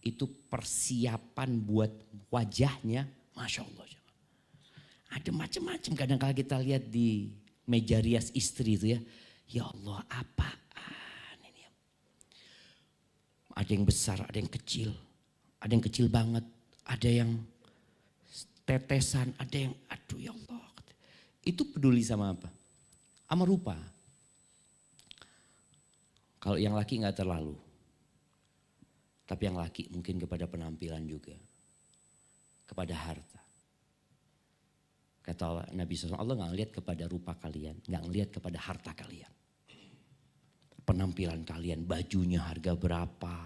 itu persiapan buat wajahnya, Masya Allah. Ada macam-macam kadang kala kita lihat di meja rias istri itu ya. Ya Allah, apaan ini? Ada yang besar, ada yang kecil. Ada yang kecil banget, ada yang tetesan, ada yang aduh ya Allah. Itu peduli sama apa? Sama rupa. Kalau yang laki nggak terlalu. Tapi yang laki mungkin kepada penampilan juga. Kepada harta. Kata Nabi SAW, Allah nggak ngeliat kepada rupa kalian, nggak ngeliat kepada harta kalian. Penampilan kalian, bajunya harga berapa,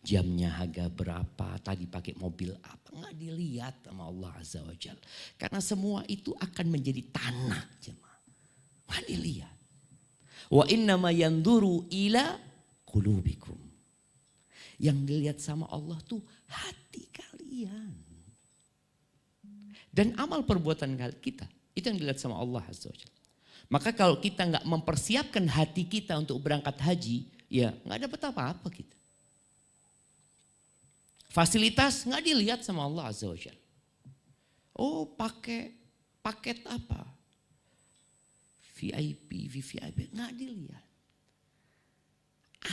jamnya harga berapa, tadi pakai mobil apa, nggak dilihat sama Allah Azza wa Jalla. Karena semua itu akan menjadi tanah, jemaah. Nggak dilihat. Wa innama yanduru ila qulubikum. Yang dilihat sama Allah tuh hati kalian. Dan amal perbuatan kita, itu yang dilihat sama Allah Azza wa Jalla. Maka kalau kita nggak mempersiapkan hati kita untuk berangkat haji, ya nggak dapat apa-apa kita. Fasilitas nggak dilihat sama Allah Azza wa Jalla. Oh pakai paket apa? VIP, VVIP, nggak dilihat.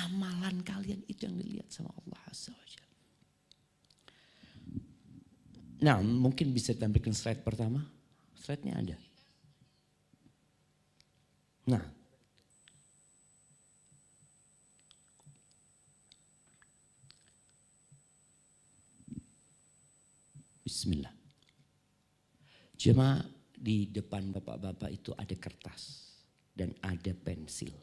Amalan kalian itu yang dilihat sama Allah Azza wa Jalla. Nah, mungkin bisa ditampilkan slide pertama. Slide-nya ada. Nah. Bismillah. Cuma di depan bapak-bapak itu ada kertas dan ada pensil.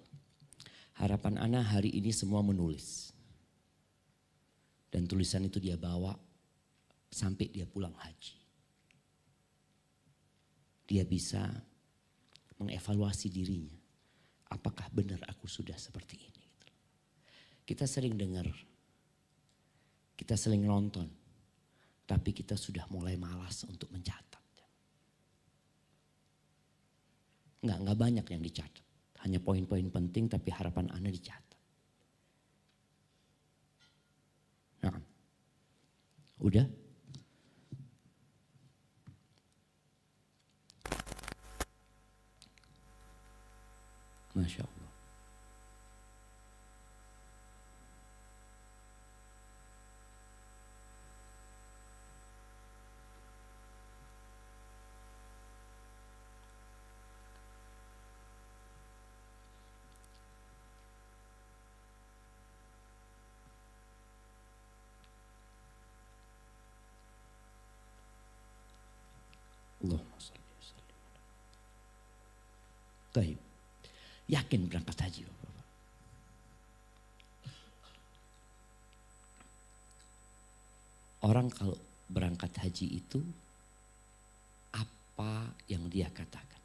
Harapan ana hari ini semua menulis. Dan tulisan itu dia bawa sampai dia pulang haji. Dia bisa mengevaluasi dirinya. Apakah benar aku sudah seperti ini? Kita sering dengar. Kita sering nonton. Tapi kita sudah mulai malas untuk mencatat. Enggak banyak yang dicatat. Hanya poin-poin penting tapi harapan Anda dicatat. Nah, udah? Masya Allah. Allahumma salli wa sallim. Baik. Yakin berangkat haji Bapak-Bapak? Orang kalau berangkat haji itu apa yang dia katakan?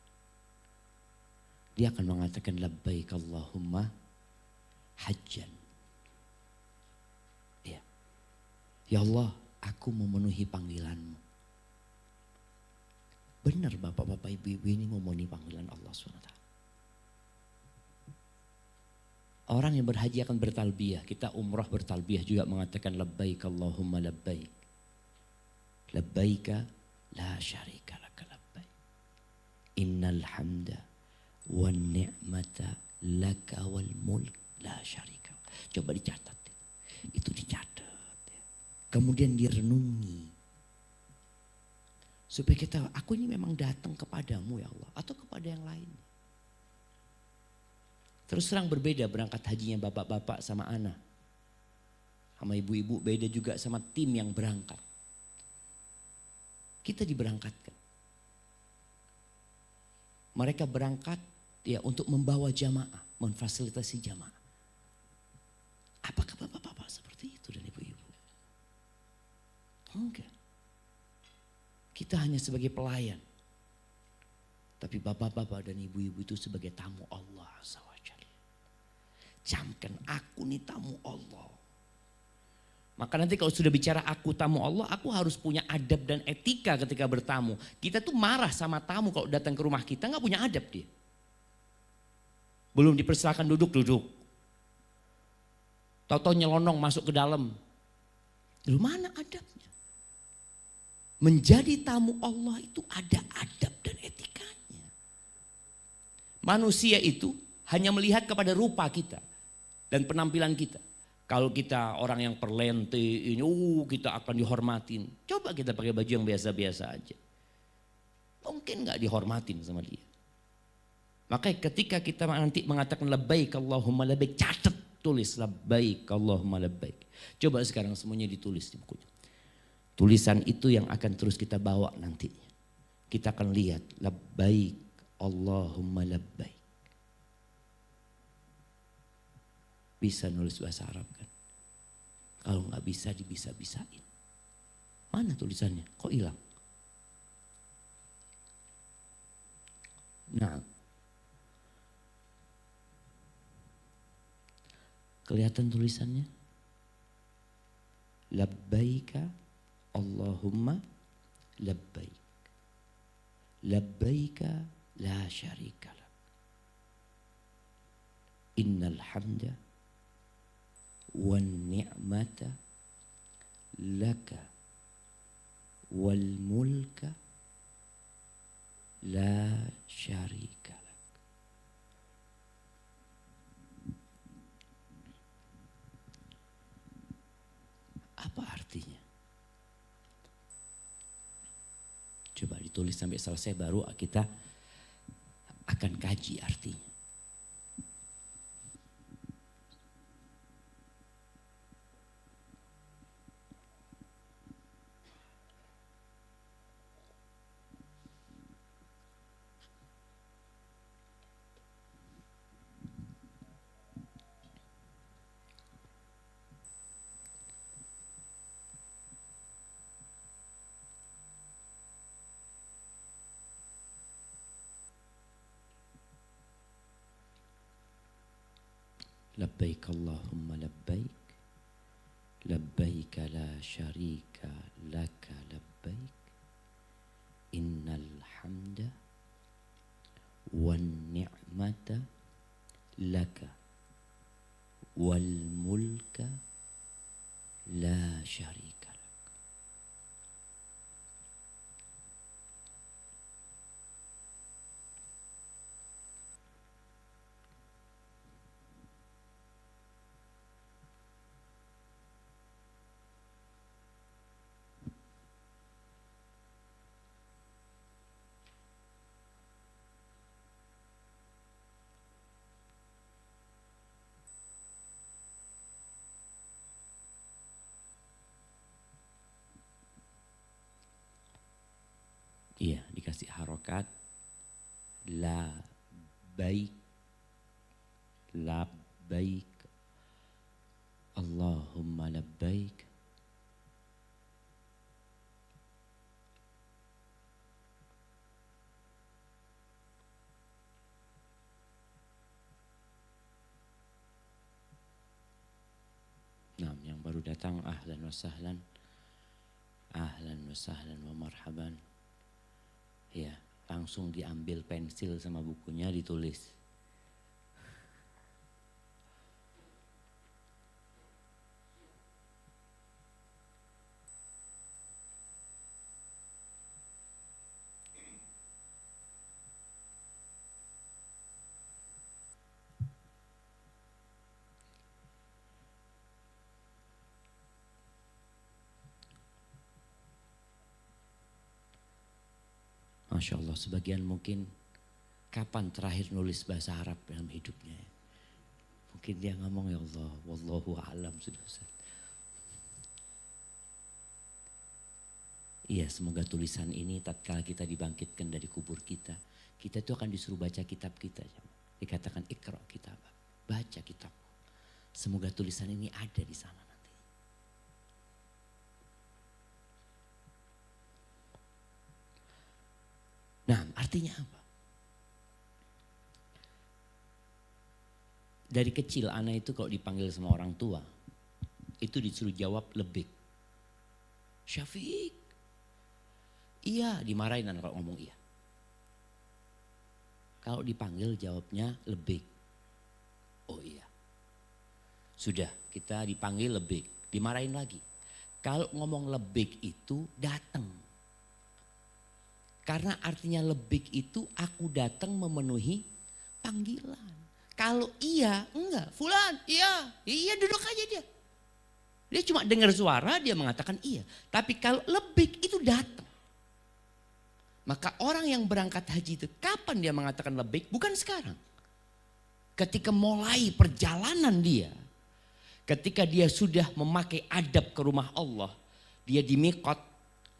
Dia akan mengatakan labbaik Allahumma hajjan. Ya. Ya Allah, aku memenuhi panggilanmu. Benar bapak-bapak ibu-ibu ini memenuhi panggilan Allah SWT. Orang yang berhaji akan bertalbiyah. Kita umrah bertalbiyah juga mengatakan labbaik Allahumma labbaik. Labbaika la syarika laka labbaik. Innal hamda wan ni'mata laka wal mulk la syarika. Coba dicatat. Itu dicatat. Kemudian direnungi. Supaya kita, aku ini memang datang kepadamu ya Allah. Atau kepada yang lain. Terus terang berbeda berangkat hajinya bapak-bapak sama anak. Sama ibu-ibu beda juga sama tim yang berangkat. Kita diberangkatkan. Mereka berangkat ya untuk membawa jamaah, memfasilitasi jamaah. Apakah bapak-bapak seperti itu dan ibu-ibu? Enggak. Kita hanya sebagai pelayan. Tapi bapak-bapak dan ibu-ibu itu sebagai tamu Allah SWT. Camkan aku nih tamu Allah. Maka nanti kalau sudah bicara aku tamu Allah, aku harus punya adab dan etika ketika bertamu. Kita tuh marah sama tamu kalau datang ke rumah kita nggak punya adab dia. Belum dipersilakan duduk. Tahu-tahu nyelonong masuk ke dalam. Lalu mana adabnya? Menjadi tamu Allah itu ada adab dan etikanya. Manusia itu hanya melihat kepada rupa kita dan penampilan kita. Kalau kita orang yang perlente ini, kita akan dihormatin. Coba kita pakai baju yang biasa-biasa aja. Mungkin gak dihormatin sama dia. Makanya ketika kita nanti mengatakan labbaik Allahumma labbaik, catat, tulis labbaik Allahumma labbaik. Coba sekarang semuanya ditulis di bukunya. Tulisan itu yang akan terus kita bawa nantinya. Kita akan lihat labbaik Allahumma labbaik. Bisa nulis bahasa Arab kan? Kalau nggak bisa dibisa-bisain. Mana tulisannya? Kok hilang? Nah, kelihatan tulisannya? Labbaika Allahumma labbaik. Labbaika la syarika lak. Innal hamda wan ni'mata laka wal mulka la syarika lak. Apa artinya? Coba ditulis sampai selesai baru kita akan kaji artinya. Labbaik Allahumma labbaik. Labbaik la syarika laka labbaik. Innal hamda wan ni'mata laka wal mulka la syarika lak. Iya, dikasih harokat. La baik. La baik. Allahumma labbaik. Nah, yang baru datang ahlan wa sahlan. Ahlan wa sahlan wa marhaban. Ya, langsung diambil pensil sama bukunya ditulis. Masya Allah, sebagian mungkin kapan terakhir nulis bahasa Arab dalam hidupnya. Mungkin dia ngomong ya Allah, wallahu a'lam sudah Ustaz. Iya, semoga tulisan ini tatkala kita dibangkitkan dari kubur kita itu akan disuruh baca kitab kita. Dikatakan ikra kitab, baca kitab. Semoga tulisan ini ada di sana nanti. Nah, artinya apa? Dari kecil anak itu kalau dipanggil sama orang tua, itu disuruh jawab lebih. Syafiq. Iya, dimarahin anak kalau ngomong iya. Kalau dipanggil jawabnya lebih. Oh iya. Sudah, kita dipanggil lebih, dimarahin lagi. Kalau ngomong lebih itu datang. Karena artinya lebih itu aku datang memenuhi panggilan. Kalau iya, enggak. Fulan, iya duduk aja dia. Dia cuma dengar suara, dia mengatakan iya. Tapi kalau lebih itu datang. Maka orang yang berangkat haji itu kapan dia mengatakan lebih? Bukan sekarang. Ketika mulai perjalanan dia. Ketika dia sudah memakai adab ke rumah Allah. Dia di miqat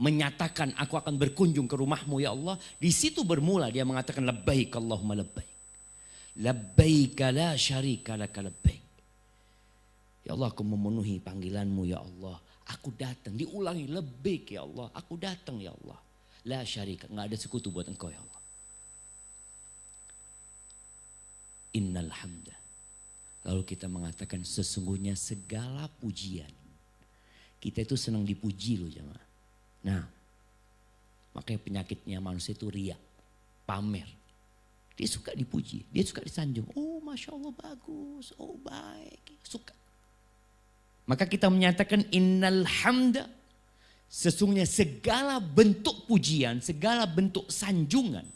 menyatakan aku akan berkunjung ke rumahmu ya Allah. Di situ bermula dia mengatakan labbaik Allahumma labbaik. Labbaik la syarika laka labbaik. Ya Allah aku memenuhi panggilanmu ya Allah. Aku datang. Diulangi labbaik ya Allah. Aku datang ya Allah. La syarika. Enggak ada sekutu buat engkau ya Allah. Innal hamda. Lalu kita mengatakan sesungguhnya segala pujian. Kita itu senang dipuji loh jemaah. Nah, makanya penyakitnya manusia itu riya, pamer. Dia suka dipuji, dia suka disanjung. Oh Masya Allah bagus, oh baik, suka. Maka kita menyatakan innal hamda. Sesungguhnya segala bentuk pujian, segala bentuk sanjungan.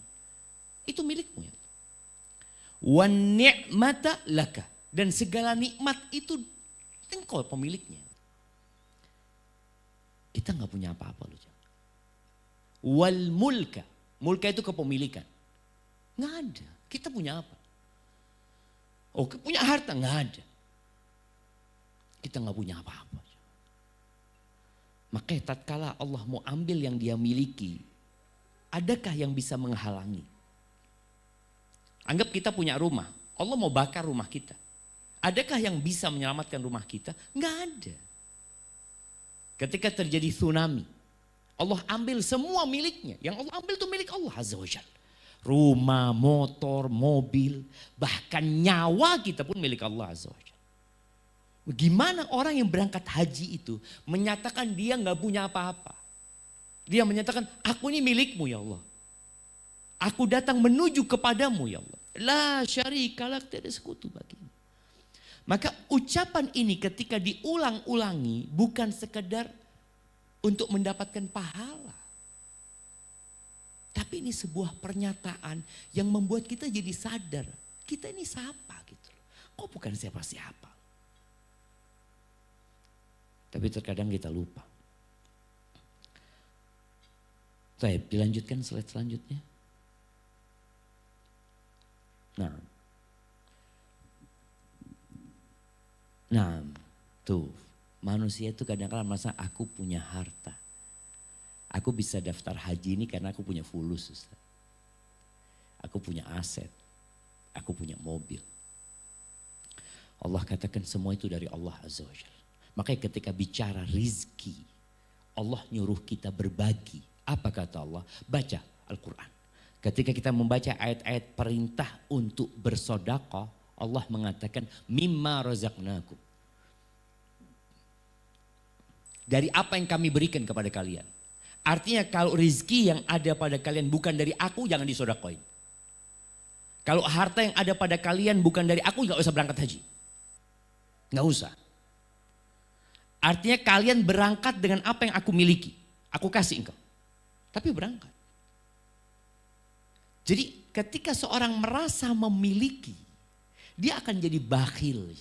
Itu milikmu ya. Wan ni'mata laka. Dan segala nikmat itu engkau pemiliknya. Kita nggak punya apa-apa loh. Wal mulka. Mulka itu kepemilikan. Nggak ada. Kita punya apa? Oh punya harta? Nggak ada. Kita nggak punya apa-apa. Makanya tatkala Allah mau ambil yang dia miliki. Adakah yang bisa menghalangi? Anggap kita punya rumah. Allah mau bakar rumah kita. Adakah yang bisa menyelamatkan rumah kita? Nggak ada. Ketika terjadi tsunami, Allah ambil semua miliknya. Yang Allah ambil itu milik Allah Azza wa Jalla. Rumah, motor, mobil, bahkan nyawa kita pun milik Allah Azza wa Jalla. Bagaimana orang yang berangkat haji itu menyatakan dia nggak punya apa-apa. Dia menyatakan aku ini milikmu ya Allah. Aku datang menuju kepadamu ya Allah. La syarika lak, tidak ada sekutu bagimu. Maka ucapan ini ketika diulang-ulangi bukan sekedar untuk mendapatkan pahala. Tapi ini sebuah pernyataan yang membuat kita jadi sadar. Kita ini siapa gitu. Kok bukan siapa-siapa. Tapi terkadang kita lupa. Baik, dilanjutkan slide selanjutnya. Nah, tuh manusia itu kadang-kadang merasa aku punya harta. Aku bisa daftar haji ini karena aku punya fulus, Ustaz. Aku punya aset, aku punya mobil. Allah katakan semua itu dari Allah Azza wa Jalla. Makanya ketika bicara rizki, Allah nyuruh kita berbagi. Apa kata Allah? Baca Al-Quran. Ketika kita membaca ayat-ayat perintah untuk bersedekah, Allah mengatakan mimma razaqnakum. Dari apa yang kami berikan kepada kalian. Artinya kalau rizki yang ada pada kalian bukan dari aku, jangan disedekahin. Kalau harta yang ada pada kalian bukan dari aku, gak usah berangkat haji. Gak usah. Artinya kalian berangkat dengan apa yang aku miliki. Aku kasih engkau. Tapi berangkat. Jadi ketika seorang merasa memiliki, dia akan jadi bakhil.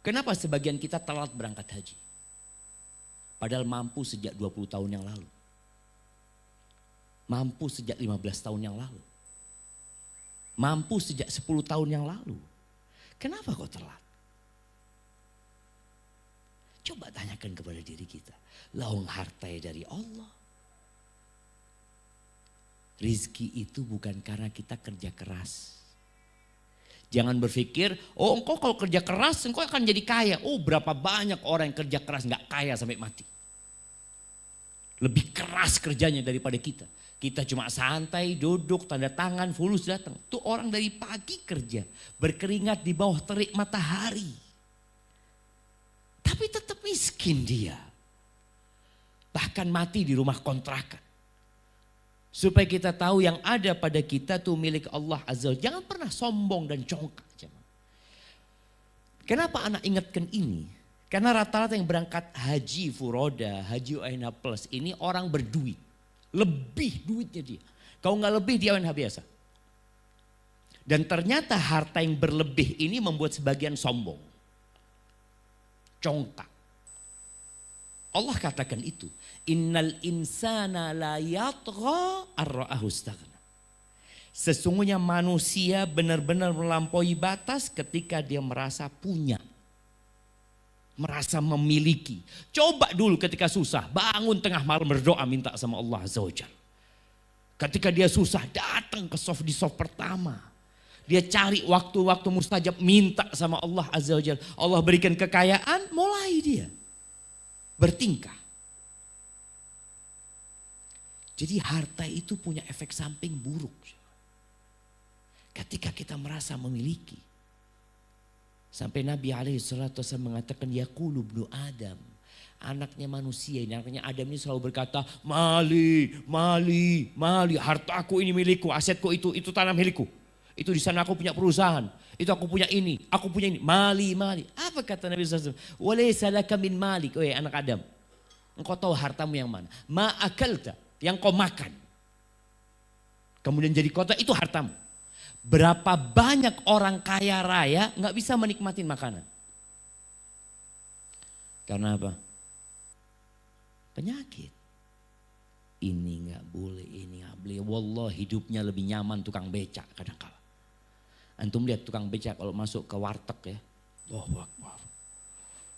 Kenapa sebagian kita telat berangkat haji? Padahal mampu sejak 20 tahun yang lalu. Mampu sejak 15 tahun yang lalu. Mampu sejak 10 tahun yang lalu. Kenapa kok telat? Coba tanyakan kepada diri kita. Lawang hartai dari Allah. Rizki itu bukan karena kita kerja keras. Jangan berpikir, oh engkau kalau kerja keras engkau akan jadi kaya. Oh berapa banyak orang yang kerja keras gak kaya sampai mati. Lebih keras kerjanya daripada kita. Kita cuma santai, duduk, tanda tangan, fulus datang. Itu orang dari pagi kerja, berkeringat di bawah terik matahari. Tapi tetap miskin dia. Bahkan mati di rumah kontrakan. Supaya kita tahu yang ada pada kita tuh milik Allah Azza wa Jalla. Jangan pernah sombong dan congkak. Kenapa anak ingatkan ini? Karena rata-rata yang berangkat haji furoda, haji UNH plus ini orang berduit. Lebih duitnya dia. Kalau nggak lebih dia UNH biasa. Dan ternyata harta yang berlebih ini membuat sebagian sombong. Congkak. Allah katakan itu. Innal insana la yatgha ar-ra'ahu istaghna. Sesungguhnya manusia benar-benar melampaui batas ketika dia merasa punya. Merasa memiliki. Coba dulu ketika susah, bangun tengah malam berdoa minta sama Allah Azza wa Jalla. Ketika dia susah, datang ke di soft pertama. Dia cari waktu-waktu mustajab, minta sama Allah Azza wa Jalla. Allah berikan kekayaan, mulai dia bertingkah. Jadi harta itu punya efek samping buruk. Ketika kita merasa memiliki. Sampai Nabi SAW mengatakan yaqulu ibnu Adam. Anaknya manusia ini, anaknya Adam ini selalu berkata mali, mali, mali. Hartaku ini milikku, asetku itu tanah milikku. Itu di sana aku punya perusahaan. Itu aku punya ini, aku punya ini. Mali, mali. Apa kata Nabi SAW? Walaysa laka min malik. Oh ya anak Adam. Engkau tahu hartamu yang mana? Ma akalta, yang kau makan. Kemudian jadi kota itu hartamu. Berapa banyak orang kaya raya nggak bisa menikmati makanan. Karena apa? Penyakit. Ini nggak boleh, ini nggak boleh. Wallah hidupnya lebih nyaman tukang becak kadang-kala. Antum lihat tukang becak kalau masuk ke warteg ya. Allahu Akbar.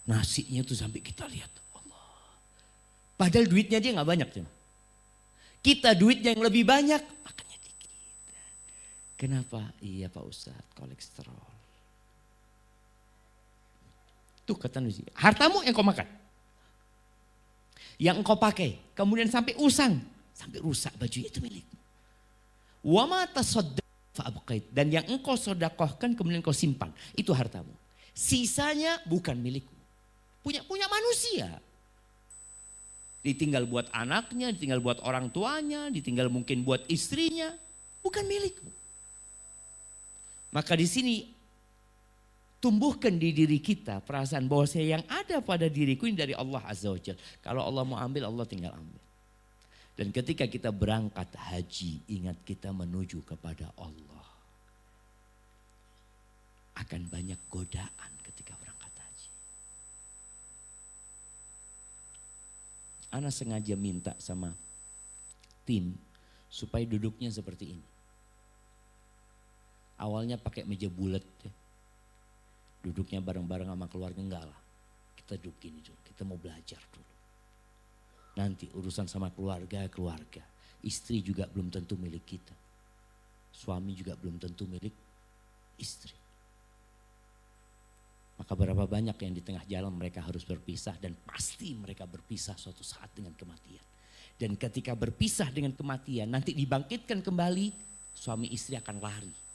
Nasinya tuh sampai kita lihat. Allah. Padahal duitnya dia nggak banyak. Kita duitnya yang lebih banyak. Makannya dikit. Kenapa? Iya Pak Ustadz, kolesterol. Tuh kata Nabi. Hartamu yang kau makan. Yang engkau pakai. Kemudian sampai usang. Sampai rusak bajunya itu milikmu. Wa ma tasaddaq fa'abqait. Dan yang engkau sedekahkan kemudian kau simpan. Itu hartamu. Sisanya bukan milikmu. Punya manusia. Ditinggal buat anaknya, ditinggal buat orang tuanya, ditinggal mungkin buat istrinya. Bukan milikmu. Maka di sini tumbuhkan di diri kita perasaan bahwa yang ada pada diriku ini dari Allah Azza wa Jalla. Kalau Allah mau ambil, Allah tinggal ambil. Dan ketika kita berangkat haji, ingat kita menuju kepada Allah. Akan banyak godaan ketika berangkat haji. Ana sengaja minta sama tim supaya duduknya seperti ini. Awalnya pakai meja bulat ya. Duduknya bareng-bareng sama keluarga, enggak lah. Kita duduk gini dulu, kita mau belajar dulu. Nanti urusan sama keluarga. Istri juga belum tentu milik kita. Suami juga belum tentu milik istri. Maka berapa banyak yang di tengah jalan mereka harus berpisah. Dan pasti mereka berpisah suatu saat dengan kematian. Dan ketika berpisah dengan kematian, nanti dibangkitkan kembali, suami istri akan lari.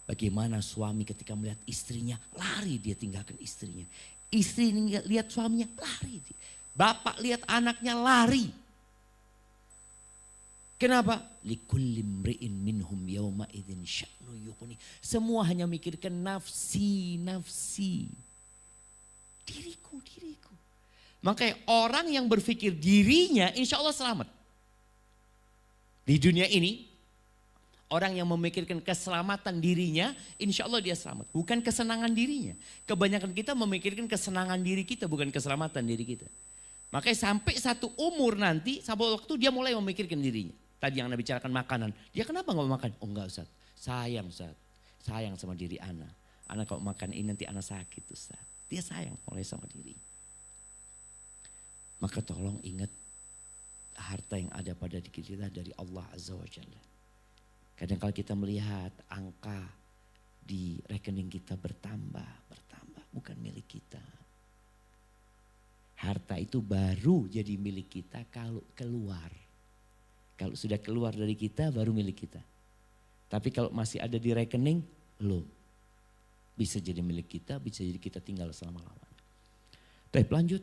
Bagaimana suami ketika melihat istrinya, lari dia tinggalkan istrinya. Istri lihat suaminya, lari dia. Bapak lihat anaknya, lari. Kenapa? Likulli imri'in minhum yawma idzin sya'nu yughni. Semua hanya mikirkan nafsi, nafsi. Diriku. Makanya orang yang berpikir dirinya insya Allah selamat. Di dunia ini, orang yang memikirkan keselamatan dirinya, insya Allah dia selamat. Bukan kesenangan dirinya. Kebanyakan kita memikirkan kesenangan diri kita, bukan keselamatan diri kita. Makanya sampai satu umur nanti, sampai waktu dia mulai memikirkan dirinya. Tadi yang Nabi bicarakan makanan. Dia kenapa gak mau makan? Oh enggak Ustaz, sayang Ustaz. Sayang sama diri Ana. Ana kalau makan ini nanti Ana sakit Ustaz. Dia sayang mulai sama diri. Maka tolong ingat harta yang ada pada diri kita dari Allah Azza wa Jalla. Kadang kalau kita melihat angka di rekening kita bertambah, bukan milik kita. Harta itu baru jadi milik kita kalau keluar. Kalau sudah keluar dari kita baru milik kita. Tapi kalau masih ada di rekening, belum. Bisa jadi milik kita, bisa jadi kita tinggal selama-lamanya. Baik, lanjut.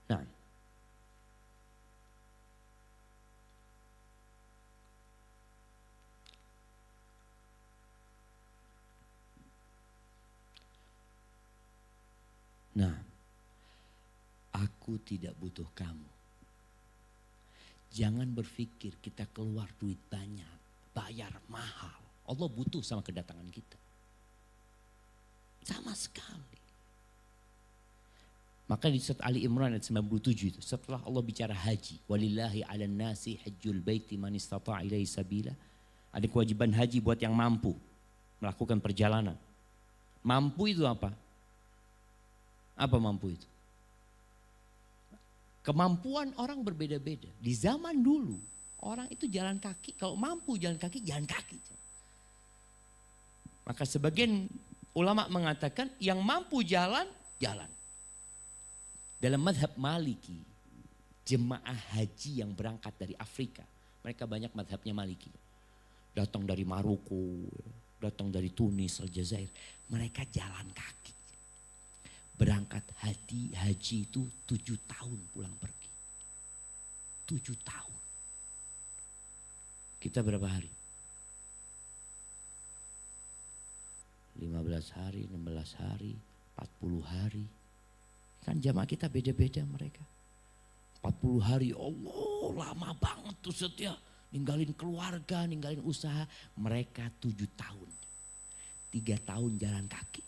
Nah, Nah, aku tidak butuh kamu. Jangan berpikir kita keluar duit banyak, bayar mahal. Allah butuh sama kedatangan kita. Sama sekali. Maka di surat Ali Imran ayat 97 itu, setelah Allah bicara haji, walillahi 'alan nasi hajjul baiti man istata'a ilaihi sabila. Ada kewajiban haji buat yang mampu melakukan perjalanan. Mampu itu apa? Apa mampu itu? Kemampuan orang berbeda-beda. Di zaman dulu orang itu jalan kaki, kalau mampu jalan kaki, jalan kaki. Maka sebagian ulama mengatakan yang mampu jalan, jalan. Dalam madhab Maliki, jemaah haji yang berangkat dari Afrika, mereka banyak madhabnya Maliki. Datang dari Maroko, datang dari Tunis, Aljazair, mereka jalan kaki. Berangkat haji itu 7 tahun pulang pergi. 7 tahun. Kita berapa hari? 15 hari, 16 hari, 40 hari. Kan jamaah kita beda-beda mereka. 40 hari, Allah lama banget tuh setia. Ninggalin keluarga, ninggalin usaha. Mereka 7 tahun. 3 tahun jalan kaki.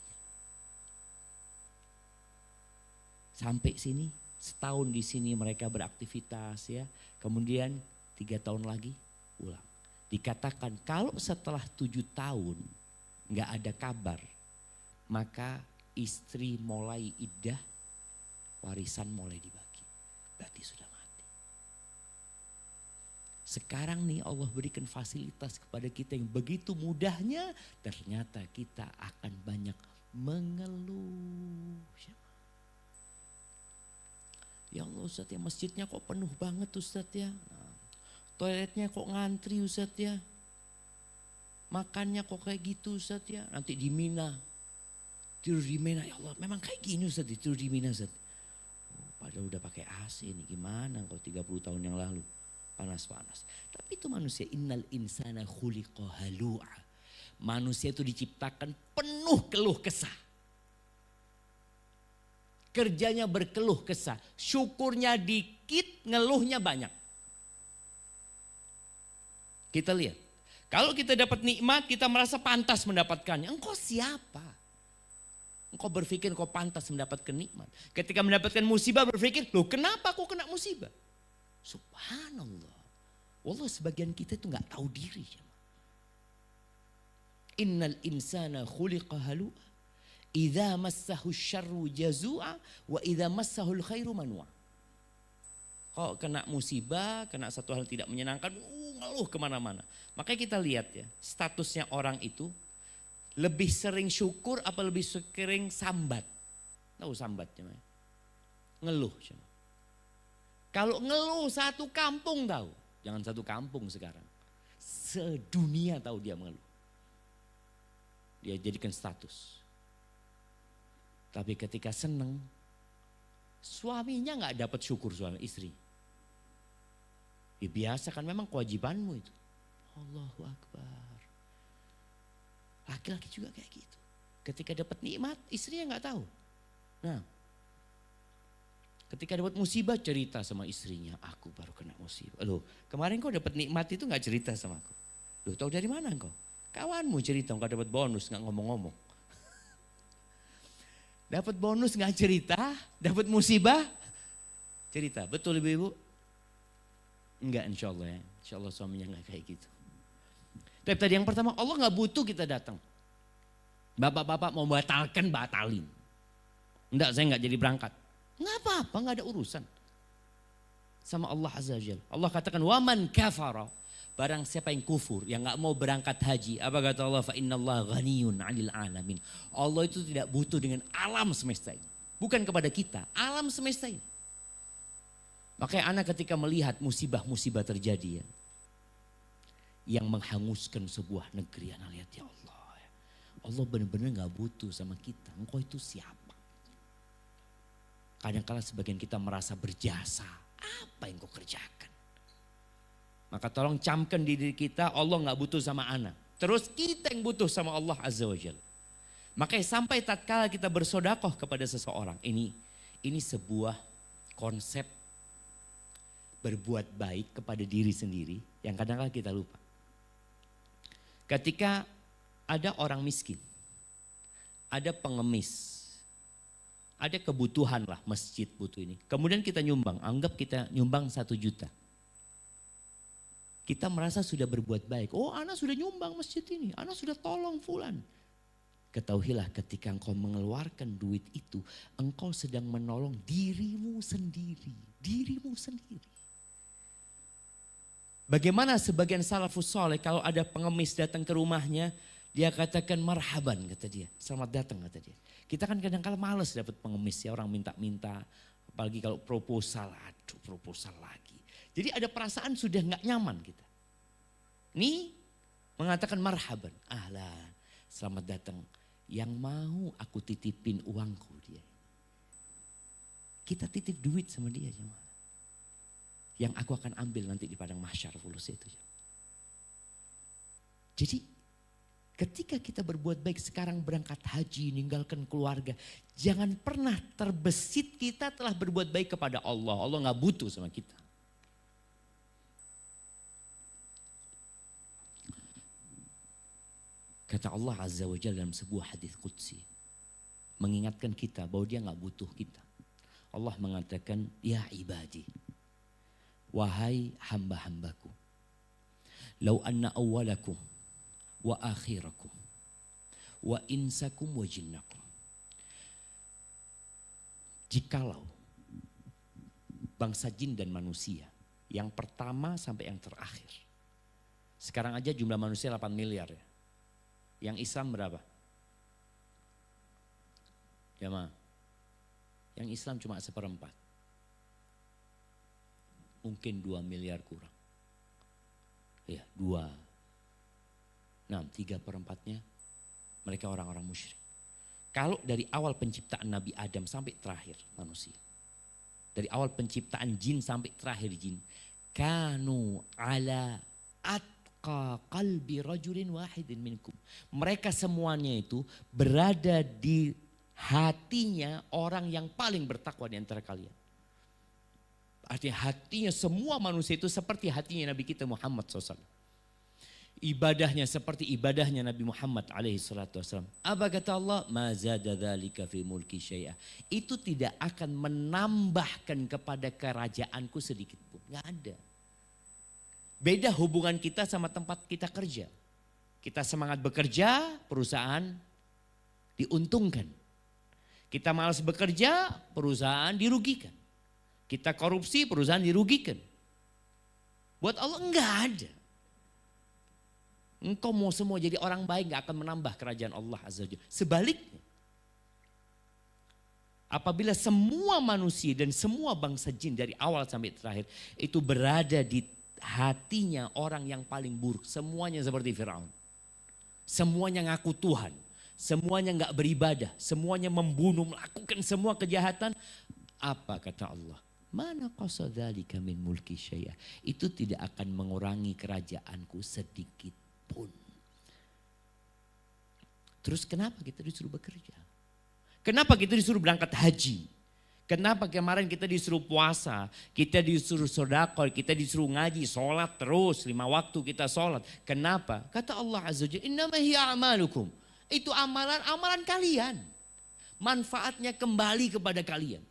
Sampai sini, setahun di sini mereka beraktivitas ya. Kemudian 3 tahun lagi pulang. Dikatakan kalau setelah 7 tahun nggak ada kabar, maka istri mulai iddah, warisan mulai dibagi. Berarti sudah mati. Sekarang nih Allah berikan fasilitas kepada kita yang begitu mudahnya, ternyata kita akan banyak mengeluh. Ya Allah Ustaz ya, masjidnya kok penuh banget Ustaz ya. Nah, toiletnya kok ngantri Ustaz ya. Makannya kok kayak gitu Ustaz ya. Nanti di Mina, tidur di Mina, ya Allah memang kayak gini Ustaz, tidur di Mina Ustaz. Padahal udah pakai AC ini, gimana kok 30 tahun yang lalu panas-panas. Tapi itu manusia, innal insana khuliqa halu'a. Manusia itu diciptakan penuh keluh kesah. Kerjanya berkeluh kesah, syukurnya dikit, ngeluhnya banyak. Kita lihat, kalau kita dapat nikmat kita merasa pantas mendapatkannya. Engkau siapa? Engkau berpikir engkau pantas mendapatkan nikmat. Ketika mendapatkan musibah berpikir, loh kenapa aku kena musibah? Subhanallah. Wallah sebagian kita itu gak tahu diri. Innal insana khuliqa halu'a. Idza massahu syarru jazua wa idza massahul khairu manua. Kok kena musibah, kena satu hal tidak menyenangkan, ngeluh kemana-mana. Makanya kita lihat ya, statusnya orang itu lebih sering syukur apa lebih sering sambat? Tahu sambatnya? Ngeluh. Kalau ngeluh satu kampung tahu, jangan satu kampung sekarang. Sedunia tahu dia mengeluh. Dia jadikan status. Tapi ketika seneng, suaminya nggak dapat syukur suami istri. Ya biasa kan memang kewajibanmu itu. Allahu Akbar. Laki-laki juga kayak gitu. Ketika dapat nikmat, istrinya nggak tahu. Nah, ketika dapat musibah cerita sama istrinya, aku baru kena musibah. Loh, kemarin kau dapat nikmat itu nggak cerita sama aku. Loh, tahu dari mana kau? Kawanmu cerita, kau dapat bonus nggak ngomong-ngomong. Dapat bonus nggak cerita, dapat musibah cerita. Betul ibu-ibu? Enggak insya Allah ya. Insya Allah suaminya nggak kayak gitu. Tapi tadi yang pertama Allah nggak butuh kita datang. Bapak-bapak mau batalin. Enggak, saya nggak jadi berangkat. Nggak apa-apa, nggak ada urusan. Sama Allah Azza wa Jalla. Allah katakan waman kafara. Barang siapa yang kufur, yang gak mau berangkat haji. Apa kata Allah? Fa innallaha ghaniyun 'anil alamin. Allah itu tidak butuh dengan alam semesta ini. Bukan kepada kita, alam semesta ini. Makanya anak ketika melihat musibah-musibah terjadi ya, yang menghanguskan sebuah negeri, anak lihat ya Allah. Allah benar-benar gak butuh sama kita. Engkau itu siapa? Kadang-kala sebagian kita merasa berjasa. Apa yang kau kerjakan? Maka tolong camkan di diri kita, Allah gak butuh sama anak. Terus kita yang butuh sama Allah Azza wa Jalla. Makanya sampai tatkala kita bersodakoh kepada seseorang, ini sebuah konsep berbuat baik kepada diri sendiri yang kadang-kadang kita lupa. Ketika ada orang miskin, ada pengemis, ada kebutuhan lah, masjid butuh ini. Kemudian kita nyumbang, anggap kita nyumbang 1 juta. Kita merasa sudah berbuat baik. Oh, anak sudah nyumbang masjid ini, anak sudah tolong fulan. Ketahuilah ketika engkau mengeluarkan duit itu, engkau sedang menolong dirimu sendiri. Dirimu sendiri. Bagaimana sebagian salafus soleh kalau ada pengemis datang ke rumahnya, dia katakan marhaban kata dia, selamat datang kata dia. Kita kan kadang-kadang males dapat pengemis ya, orang minta-minta, apalagi kalau proposal, aduh proposal lagi. Jadi ada perasaan sudah gak nyaman kita. Nih mengatakan marhaban, ahlan, selamat datang. Yang mau aku titipin uangku dia. Kita titip duit sama dia jemaah. Yang aku akan ambil nanti di padang mahsyar fulus itu. Jadi ketika kita berbuat baik sekarang berangkat haji, ninggalkan keluarga. Jangan pernah terbesit kita telah berbuat baik kepada Allah. Allah gak butuh sama kita. Kata Allah Azza wa Jalla dalam sebuah hadis qudsi. Mengingatkan kita bahwa dia gak butuh kita. Allah mengatakan, ya ibadi. Wahai hamba-hambaku. Lau anna awwalakum wa akhirakum. Wa insakum wa jinnakum. Jikalau bangsa jin dan manusia. Yang pertama sampai yang terakhir. Sekarang aja jumlah manusia 8 miliar ya. Yang Islam berapa? Jamaah. Yang Islam cuma 1/4. Mungkin 2 miliar kurang. Ya 2. 3/4-nya mereka orang-orang musyrik. Kalau dari awal penciptaan Nabi Adam sampai terakhir manusia. Dari awal penciptaan jin sampai terakhir jin. Kanu ala qalbi rajulin wahidin minkum. Mereka semuanya itu berada di hatinya orang yang paling bertakwa di antara kalian. Artinya hatinya semua manusia itu seperti hatinya Nabi kita Muhammad SAW. Ibadahnya seperti ibadahnya Nabi Muhammad SAW. Apa kata Allah? Ma zada dzalika fi mulki syai'a. Itu tidak akan menambahkan kepada kerajaanku sedikit pun. Gak ada. Beda hubungan kita sama tempat kita kerja. Kita semangat bekerja, perusahaan diuntungkan. Kita malas bekerja, perusahaan dirugikan. Kita korupsi, perusahaan dirugikan. Buat Allah enggak ada. Engkau mau semua jadi orang baik gak akan menambah kerajaan Allah Azza wa Jalla. Sebaliknya. Apabila semua manusia dan semua bangsa jin dari awal sampai terakhir itu berada di hatinya orang yang paling buruk. Semuanya seperti Firaun. Semuanya ngaku Tuhan. Semuanya gak beribadah. Semuanya membunuh, melakukan semua kejahatan. Apa kata Allah? Mana qasadzalika min mulki syai'a. Itu tidak akan mengurangi kerajaanku sedikit pun. Terus kenapa kita disuruh bekerja? Kenapa kita disuruh berangkat haji? Kenapa kemarin kita disuruh puasa, kita disuruh sedekah, kita disuruh ngaji, sholat terus 5 waktu kita sholat. Kenapa? Kata Allah Azza wa Jalla, innama hiya a'malukum. Itu amalan kalian. Manfaatnya kembali kepada kalian.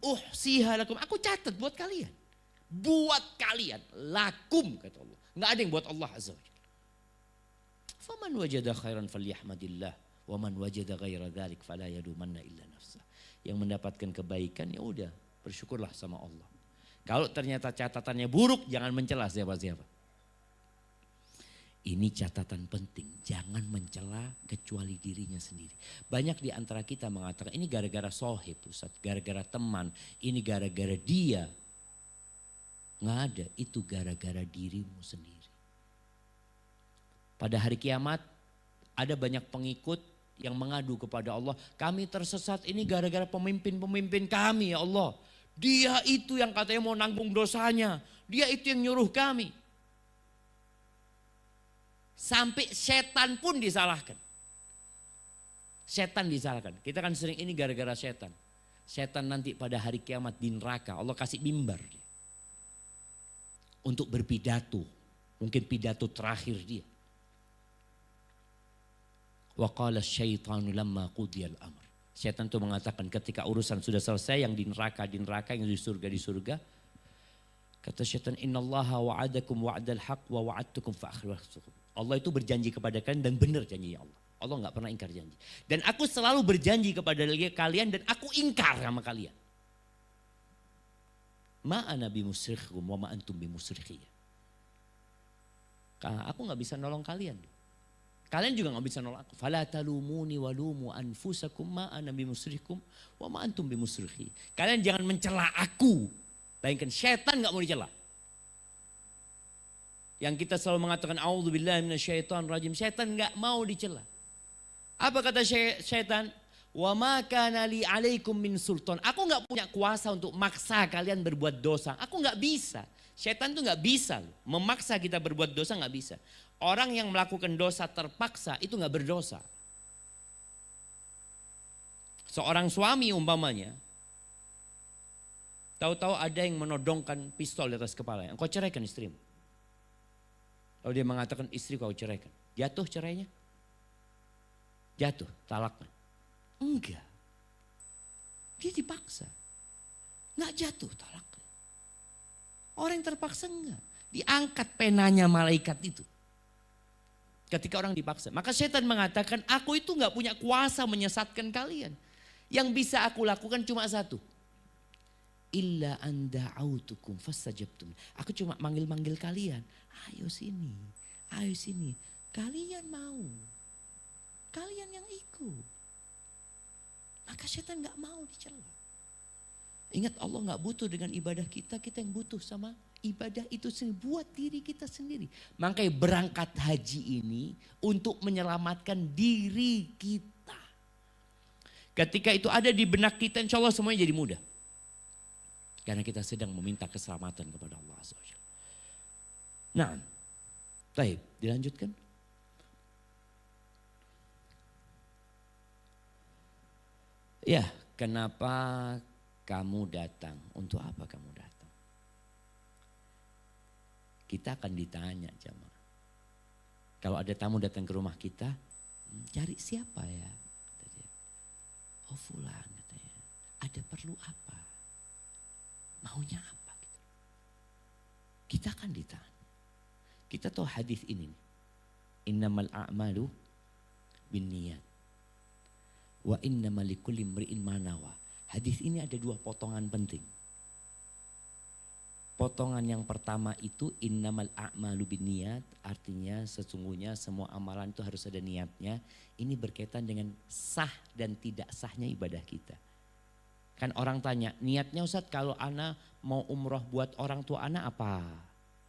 Uhsiha lakum, aku catat buat kalian. Buat kalian, lakum kata Allah. Enggak ada yang buat Allah Azza wa Jalla. Faman wajada khairan falyahmadillah, wa man wajada ghaira dzalik fala yadumanna illa nafsah. Yang mendapatkan kebaikan ya udah bersyukurlah sama Allah. Kalau ternyata catatannya buruk jangan mencela siapa-siapa. Ini catatan penting, jangan mencela kecuali dirinya sendiri. Banyak di antara kita mengatakan ini gara-gara sohib Ustaz, gara-gara teman, ini gara-gara dia. Nggak ada, itu gara-gara dirimu sendiri. Pada hari kiamat ada banyak pengikut yang mengadu kepada Allah, kami tersesat ini gara-gara pemimpin-pemimpin kami ya Allah. Dia itu yang katanya mau nanggung dosanya, dia itu yang nyuruh kami. Sampai setan pun disalahkan. Setan disalahkan. Kita kan sering ini gara-gara setan. Setan nanti pada hari kiamat di neraka Allah kasih mimbar dia. Untuk berpidato. Mungkin pidato terakhir dia. Wa qala syaitanu lamma qudiyal amr. Setan itu mengatakan ketika urusan sudah selesai, yang di neraka, yang di surga. Kata setan, innallaha wa'adakum wa'dal haq wa wa'adtukum fa'akhlifukum. Allah itu berjanji kepada kalian dan benar janjinya Allah. Allah nggak pernah ingkar janji. Dan aku selalu berjanji kepada kalian dan aku ingkar sama kalian. Ma ana bimusrikhkum wa ma antum bimusrikhiyya. Aku nggak bisa nolong kalian. Kalian juga nggak bisa nolong aku. Fala talumuni walumu anfusakum ma ana bimusrikhkum wa ma antum bimusrikhi. Kalian jangan mencela aku. Bayangkan setan nggak mau dicela. Yang kita selalu mengatakan a'udzubillahi minasyaitonir rajim, setan nggak mau dicela. Apa kata setan? Wa ma kana li 'alaikum min sultan. Aku nggak punya kuasa untuk maksa kalian berbuat dosa. Aku nggak bisa. Setan tuh nggak bisa memaksa kita berbuat dosa, nggak bisa. Orang yang melakukan dosa terpaksa itu nggak berdosa. Seorang suami umpamanya, tahu-tahu ada yang menodongkan pistol di atas kepalanya. Engkau ceraikan istrimu. Lalu dia mengatakan istri kau ceraikan. Jatuh cerainya? Jatuh talaknya? Enggak. Dia dipaksa. Enggak jatuh talaknya. Orang yang terpaksa enggak. Diangkat penanya malaikat itu. Ketika orang dipaksa. Maka setan mengatakan aku itu enggak punya kuasa menyesatkan kalian. Yang bisa aku lakukan cuma satu. Illa anda autukum fastajabtum. Aku cuma manggil-manggil kalian. Ayo sini, ayo sini. Kalian mau. Kalian yang ikut. Maka setan gak mau dicela. Ingat Allah gak butuh dengan ibadah kita. Kita yang butuh sama ibadah itu sendiri. Buat diri kita sendiri. Makanya berangkat haji ini untuk menyelamatkan diri kita. Ketika itu ada di benak kita, insya Allah semuanya jadi mudah. Karena kita sedang meminta keselamatan kepada Allah SWT. Nah, baik, dilanjutkan. Ya, kenapa kamu datang? Untuk apa kamu datang? Kita akan ditanya jamaah. Kalau ada tamu datang ke rumah kita, cari siapa ya? Kata dia. Oh fulan katanya. Ada perlu apa? Maunya apa gitu. Kita akan ditanya. Kita tahu hadis ini. Innamal a'malu binniyat. Wa innamal likulli imri'in ma nawa. Hadis ini ada dua potongan penting. Potongan yang pertama itu innamal a'malu binniyat, artinya sesungguhnya semua amalan itu harus ada niatnya. Ini berkaitan dengan sah dan tidak sahnya ibadah kita. Kan orang tanya, niatnya Ustadz kalau ana mau umroh buat orang tua ana apa?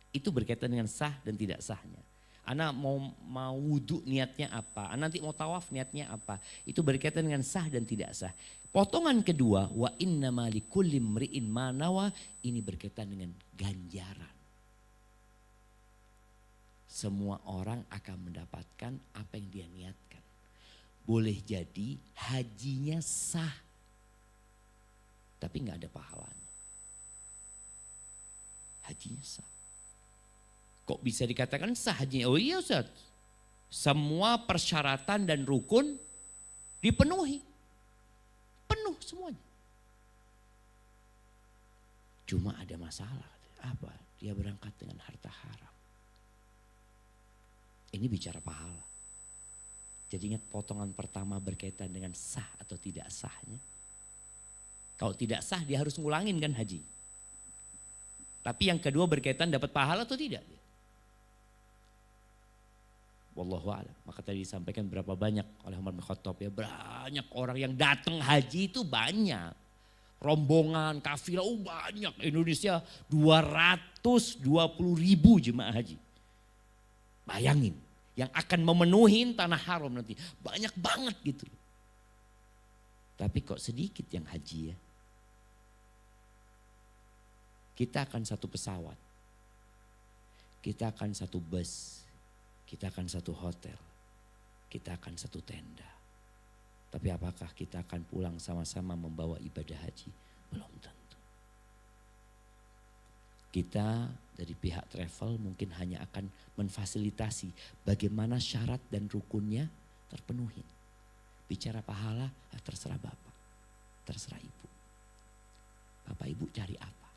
Itu berkaitan dengan sah dan tidak sahnya. Ana mau wudhu niatnya apa? Ana nanti mau tawaf niatnya apa? Itu berkaitan dengan sah dan tidak sah. Potongan kedua, wa innama likulli imri'in ma nawa, ini berkaitan dengan ganjaran. Semua orang akan mendapatkan apa yang dia niatkan. Boleh jadi hajinya sah. Tapi nggak ada pahalanya. Hajinya sah. Kok bisa dikatakan sah hajinya? Oh iya Ustaz. Semua persyaratan dan rukun dipenuhi. Penuh semuanya. Cuma ada masalah. Apa? Dia berangkat dengan harta haram. Ini bicara pahala. Jadi ingat potongan pertama berkaitan dengan sah atau tidak sahnya. Kalau tidak sah dia harus ngulangin kan haji. Tapi yang kedua berkaitan dapat pahala atau tidak. Wallahu a'lam. Maka tadi disampaikan berapa banyak oleh Umar bin Khattab ya. Banyak orang yang datang haji itu banyak. Rombongan, kafilah banyak. Indonesia 220.000 jemaah haji. Bayangin. Yang akan memenuhi tanah haram nanti. Banyak banget gitu. Tapi kok sedikit yang haji ya. Kita akan satu pesawat. Kita akan satu bus. Kita akan satu hotel. Kita akan satu tenda. Tapi apakah kita akan pulang sama-sama membawa ibadah haji? Belum tentu. Kita dari pihak travel mungkin hanya akan memfasilitasi bagaimana syarat dan rukunnya terpenuhi. Bicara pahala, terserah Bapak, terserah Ibu. Bapak Ibu cari apa?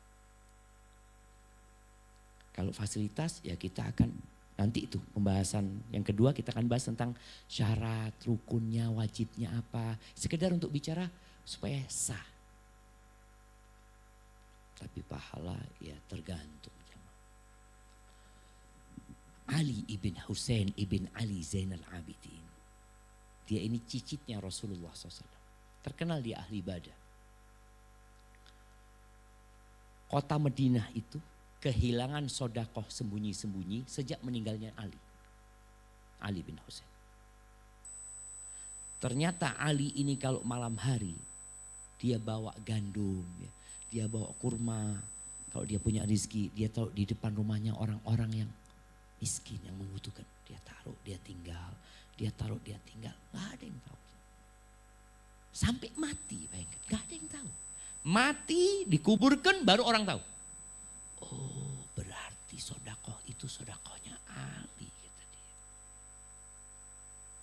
Kalau fasilitas ya kita akan nanti itu pembahasan yang kedua, kita akan bahas tentang syarat, rukunnya, wajibnya apa. Sekedar untuk bicara supaya sah. Tapi pahala ya tergantung. Ali ibn Husain ibn Ali Zainal Abidin. Dia ini cicitnya Rasulullah SAW. Terkenal dia ahli ibadah. Kota Madinah itu kehilangan sodakoh sembunyi-sembunyi sejak meninggalnya Ali. Ali bin Husain. Ternyata Ali ini kalau malam hari dia bawa gandum, ya, dia bawa kurma. Kalau dia punya rezeki, dia taruh di depan rumahnya orang-orang yang miskin, yang membutuhkan. Dia taruh, dia tinggal. Dia taruh, dia tinggal. Gak ada yang tahu. Sampai mati, bayangkan. Gak ada yang tahu. Mati, dikuburkan, baru orang tahu. Oh, berarti sodakoh itu sodakohnya Ali, kata dia.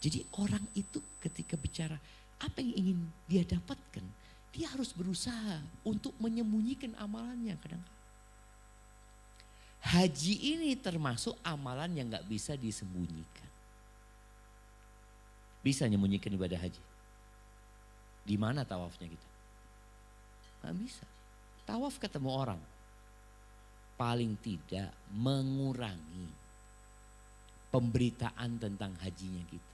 Jadi orang itu ketika bicara apa yang ingin dia dapatkan, dia harus berusaha untuk menyembunyikan amalannya kadang-kadang. Haji ini termasuk amalan yang gak bisa disembunyikan. Bisa menyembunyikan ibadah haji? Di mana tawafnya kita? Gak bisa. Tawaf ketemu orang. Paling tidak mengurangi pemberitaan tentang hajinya kita.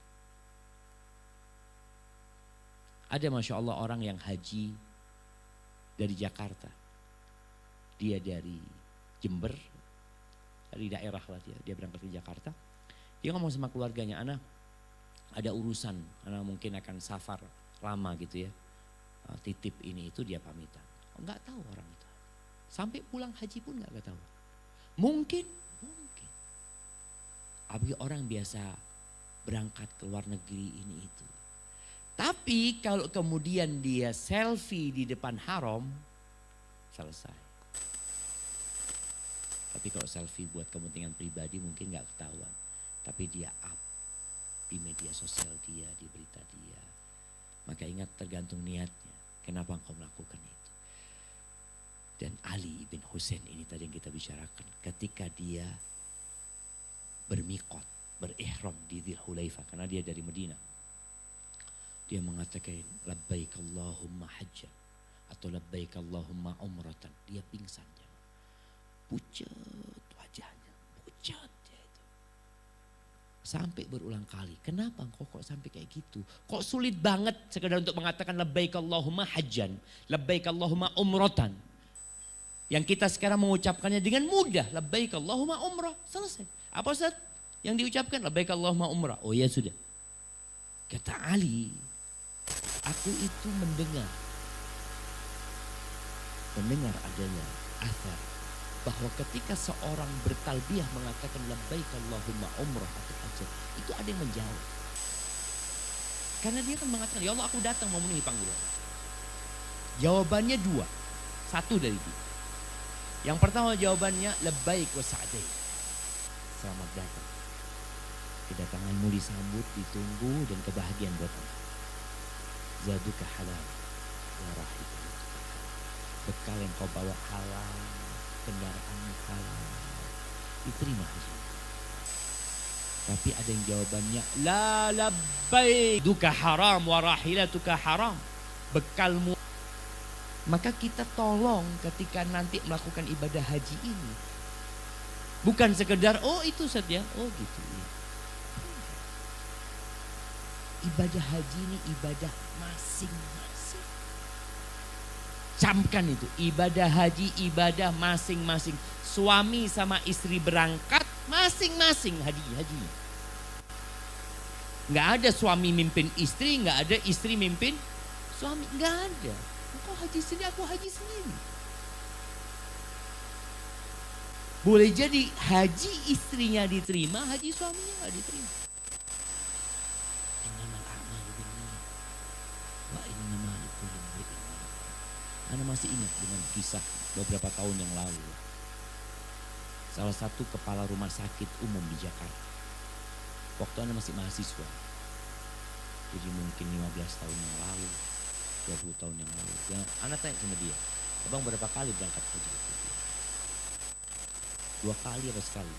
Ada Masya Allah orang yang haji dari Jakarta. Dia dari Jember, dari daerah lah dia berangkat ke Jakarta. Dia ngomong sama keluarganya, anak ada urusan, anak mungkin akan safar lama gitu ya. Titip ini itu dia pamitan. Enggak tahu orang itu. Sampai pulang haji pun enggak tahu. Mungkin. Apalagi orang biasa berangkat ke luar negeri ini itu. Tapi kalau kemudian dia selfie di depan haram, selesai. Tapi kalau selfie buat kepentingan pribadi mungkin enggak ketahuan. Tapi dia up di media sosial dia, di berita dia. Maka ingat tergantung niatnya. Kenapa engkau melakukan itu? Dan Ali bin Husain ini tadi yang kita bicarakan. Ketika dia bermiqat, berihram di Dzul Hulaifah. Karena dia dari Madinah. Dia mengatakan labbaik Allahumma hajjan. Atau labbaik Allahumma umratan. Dia pingsan. Pucat wajahnya. Pucat dia itu. Sampai berulang kali. Kenapa engkau kok sampai kayak gitu? Kok sulit banget sekedar untuk mengatakan labbaik Allahumma hajjan. Labbaik Allahumma umratan. Yang kita sekarang mengucapkannya dengan mudah. Labbaik Allahumma umrah. Selesai. Apa Ustaz? Yang diucapkan labbaik Allahumma umrah. Oh ya sudah. Kata Ali. Aku itu mendengar. Mendengar adanya athar. Bahwa ketika seorang bertalbiyah mengatakan labbaik Allahumma umrah atau hajjah. Itu ada yang menjawab. Karena dia kan mengatakan ya Allah aku datang memenuhi panggilan. Jawabannya dua. Satu dari dua. Yang pertama jawabannya labbaik wa sa'daik. Selamat datang. Kedatanganmu disambut, ditunggu dan kebahagiaan buat Allah. Zaduka halal. Ya rahim. Bekal yang kau bawa halal, kendaraan halal. Diterima haji. Tapi ada yang jawabannya la labbaik. Duka haram wa rahilatuka haram. Bekalmu. Maka kita tolong ketika nanti melakukan ibadah haji ini. Bukan sekedar, oh itu saja, oh gitu. Ibadah haji ini ibadah masing-masing. Camkan itu, ibadah haji ibadah masing-masing. Suami sama istri berangkat masing-masing hajinya. Nggak ada suami mimpin istri, nggak ada istri mimpin suami, nggak ada. Kau haji sendiri, aku haji sendiri. Boleh jadi haji istrinya diterima, haji suaminya nggak diterima. Ana masih ingat dengan kisah beberapa tahun yang lalu. Salah satu kepala rumah sakit umum di Jakarta. Waktu Ana masih mahasiswa. Jadi mungkin 15 tahun yang lalu, 20 tahun yang lalu. Ya, Ana tanya sama dia, abang berapa kali berangkat haji? 2 kali apa sekali?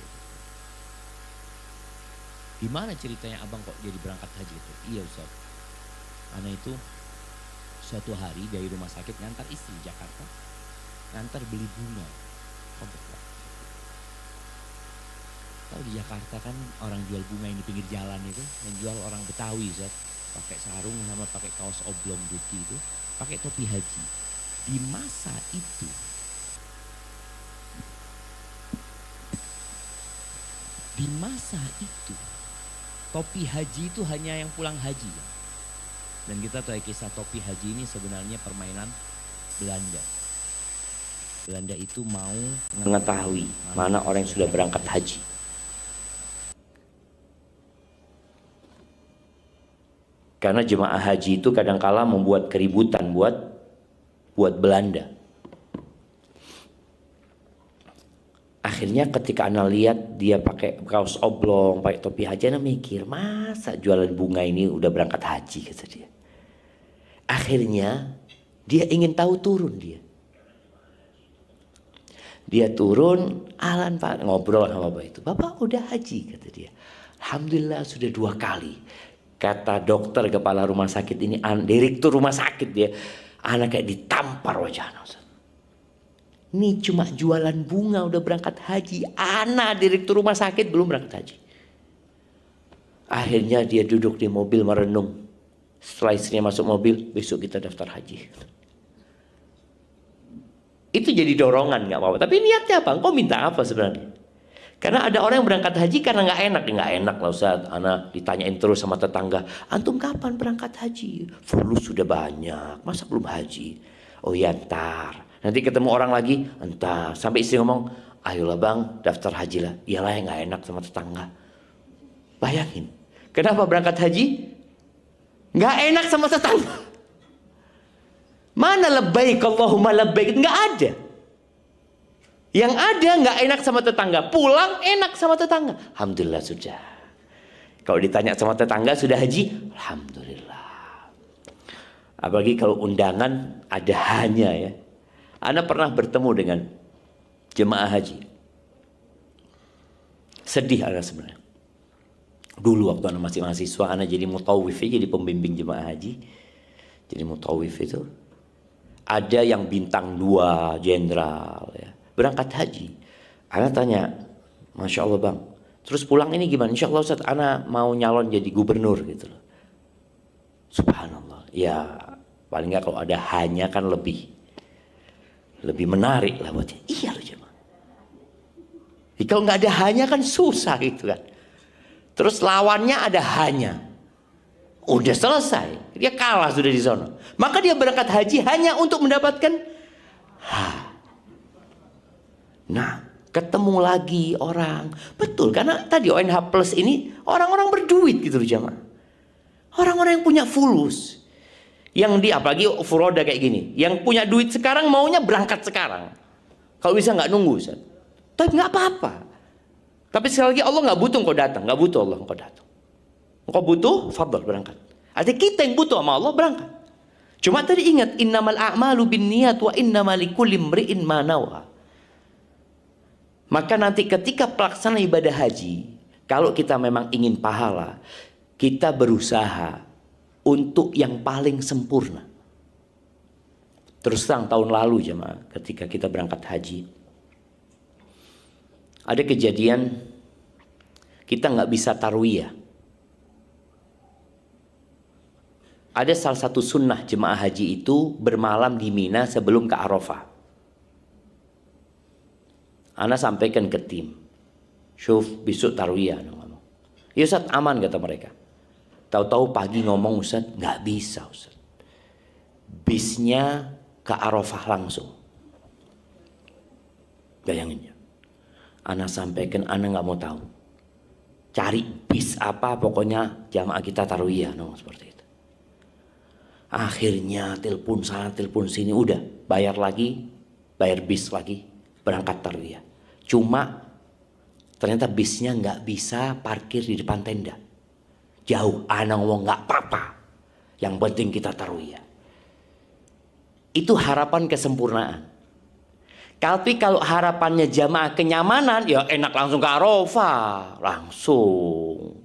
Gimana ceritanya abang kok jadi berangkat haji itu? Iya Ustaz, Ana itu suatu hari dari rumah sakit ngantar istri di Jakarta, ngantar beli bunga. Tahu di Jakarta kan orang jual bunga yang di pinggir jalan itu, yang jual orang Betawi Ustaz, pakai sarung sama pakai kaos oblong putih itu, pakai topi haji. Di masa itu topi haji itu hanya yang pulang haji. Dan kita tahu kisah topi haji ini sebenarnya permainan Belanda. Belanda itu mau mengetahui mana orang yang sudah berangkat haji. Karena jemaah haji itu kadangkala membuat keributan buat Belanda. Akhirnya ketika Ana lihat dia pakai kaos oblong, pakai topi haji, Ana mikir, masa jualan bunga ini udah berangkat haji, kata dia. Akhirnya dia ingin tahu, turun dia. Dia turun, Alan Pak, ngobrol sama bapak itu. Bapak udah haji, kata dia. Alhamdulillah sudah 2 kali. Kata dokter kepala rumah sakit ini, direktur rumah sakit dia, anak kayak ditampar wajahnya. Ini cuma jualan bunga udah berangkat haji. Anak direktur rumah sakit belum berangkat haji. Akhirnya dia duduk di mobil merenung. Setelah istrinya masuk mobil, besok kita daftar haji. Itu jadi dorongan, nggak apa-apa. Tapi niatnya apa? Engkau minta apa sebenarnya? Karena ada orang yang berangkat haji karena nggak enak. Nggak enak lah Ustaz. Anak ditanyain terus sama tetangga. Antum kapan berangkat haji? Fulus sudah banyak. Masa belum haji? Oh ya ntar. Nanti ketemu orang lagi, entah. Sampai istri ngomong, ayolah bang daftar haji lah. Iyalah yang gak enak sama tetangga. Bayangin, kenapa berangkat haji? Gak enak sama tetangga. Mana labbaik Allahumma labbaik? Gak ada. Yang ada gak enak sama tetangga. Pulang enak sama tetangga. Alhamdulillah sudah. Kalau ditanya sama tetangga sudah haji, alhamdulillah. Apalagi kalau undangan ada hanya ya. Ana pernah bertemu dengan jemaah haji. Sedih Ana sebenarnya. Dulu waktu Ana masih mahasiswa, Ana jadi mutawif, jadi pembimbing jemaah haji. Jadi mutawif itu ada yang bintang 2 jenderal ya, berangkat haji. Ana tanya, Masya Allah bang, terus pulang ini gimana? Insya Allah Ustaz, Ana mau nyalon jadi gubernur gitu loh. Subhanallah. Ya paling nggak kalau ada hanya kan lebih menarik lah buat dia. Iya loh jemaah. Kalau nggak ada hanya kan susah gitu kan. Terus lawannya ada hanya. Udah selesai. Dia kalah sudah di sana. Maka dia berangkat haji hanya untuk mendapatkan Nah, ketemu lagi orang. Betul, karena tadi ONH Plus ini orang-orang berduit gitu loh jemaah. Orang-orang yang punya fulus. Yang apalagi furoda kayak gini, yang punya duit sekarang maunya berangkat sekarang. Kalau bisa nggak nunggu, Ustaz. Tapi nggak apa-apa. Tapi sekali lagi Allah nggak butuh engkau datang, nggak butuh Allah engkau datang. Engkau butuh, fadl berangkat. Artinya kita yang butuh sama Allah berangkat. Cuma tadi ingat, innamal a'malu binniyat wa innamal likulli imri'in ma nawa. Maka nanti ketika pelaksanaan ibadah haji, kalau kita memang ingin pahala, kita berusaha untuk yang paling sempurna. Terus terang tahun lalu jemaah, ketika kita berangkat haji, ada kejadian kita nggak bisa tarwiyah. Ada salah satu sunnah jemaah haji itu bermalam di Mina sebelum ke Arafah. Ana sampaikan ke tim, Syuf besok tarwiyah. Ya Ustaz, aman kata mereka. Tahu-tahu pagi ngomong, Ustaz, nggak bisa Ustaz. Bisnya ke Arafah langsung. Bayangin ya. Ana sampaikan, Ana nggak mau tahu. Cari bis apa, pokoknya jamaah kita tarwiyah, no, seperti itu. Akhirnya telepon sana, telepon sini, udah bayar lagi, bayar bis lagi, berangkat tarwiyah. Cuma ternyata bisnya nggak bisa parkir di depan tenda, jauh. Anak ngomong nggak apa-apa, yang penting kita tarwiyah. Itu harapan kesempurnaan. Tapi kalau harapannya jamaah kenyamanan, ya enak langsung ke Arafah, langsung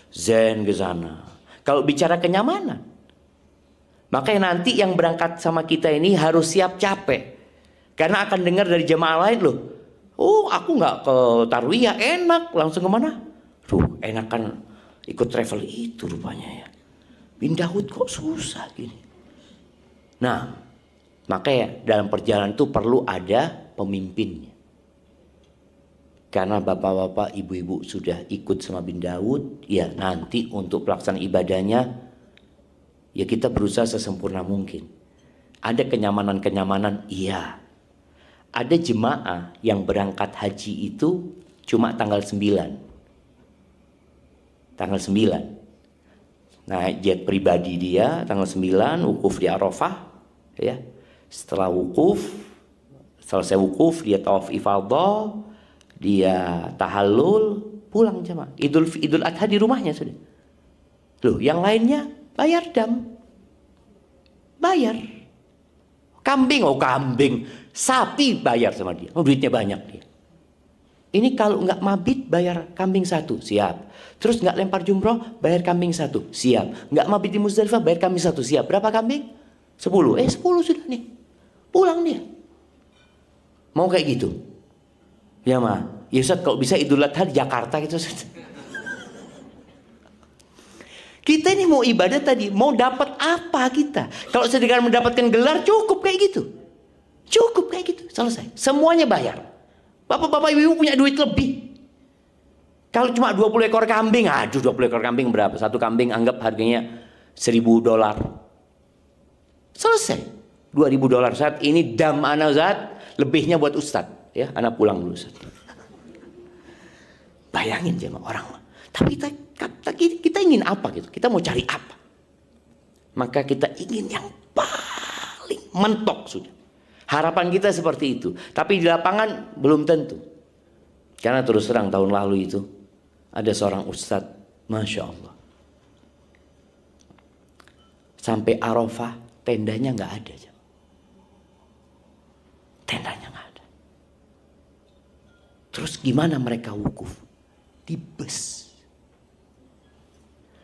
zen ke sana. Kalau bicara kenyamanan, makanya nanti yang berangkat sama kita ini harus siap capek. Karena akan dengar dari jemaah lain, loh, oh aku nggak ke tarwiyah, enak, langsung kemana? Tuh, enak kan ikut travel itu rupanya ya. Bin Daud kok susah gini. Nah, makanya dalam perjalanan itu perlu ada pemimpinnya. Karena bapak-bapak, ibu-ibu sudah ikut sama bin Daud, ya nanti untuk pelaksanaan ibadahnya, ya kita berusaha sesempurna mungkin. Ada kenyamanan-kenyamanan, iya. Ada jemaah yang berangkat haji itu cuma tanggal 9. Tanggal 9. Nah, jet pribadi dia tanggal 9 wukuf di Arafah, ya. Setelah wukuf, selesai wukuf dia tawaf ifadah, dia tahallul, pulang jemaah. Idul Adha di rumahnya sudah. Loh, yang lainnya bayar dam. Bayar. Kambing, oh kambing. Sapi bayar sama dia. Oh, duitnya banyak dia. Ini kalau nggak mabit bayar kambing 1, siap. Terus nggak lempar jumroh bayar kambing 1, siap. Nggak mabit di Muzdalifah bayar kambing 1, siap. Berapa kambing? 10. 10 sudah nih. Pulang dia. Mau kayak gitu? Ya mah. Ya Ustaz, kalau bisa Idul Adha di Jakarta gitu. Kita ini mau ibadah tadi, mau dapat apa kita? Kalau sedekah mendapatkan gelar cukup kayak gitu. Cukup kayak gitu, selesai. Semuanya bayar. Bapak-bapak ibu punya duit lebih. Kalau cuma 20 ekor kambing, aduh 20 ekor kambing berapa? Satu kambing anggap harganya $1.000. Selesai. $2.000 saat ini dam ana Ustaz, lebihnya buat Ustadz. Ya, anak pulang dulu Ustaz. Bayangin jemaah orang. Tapi kita ingin apa gitu? Kita mau cari apa? Maka kita ingin yang paling mentok sudah. Harapan kita seperti itu. Tapi di lapangan belum tentu. Karena terus terang tahun lalu itu ada seorang ustadz, Masya Allah. Sampai Arafah tendanya nggak ada. Tendanya nggak ada. Terus gimana mereka wukuf? Di bus.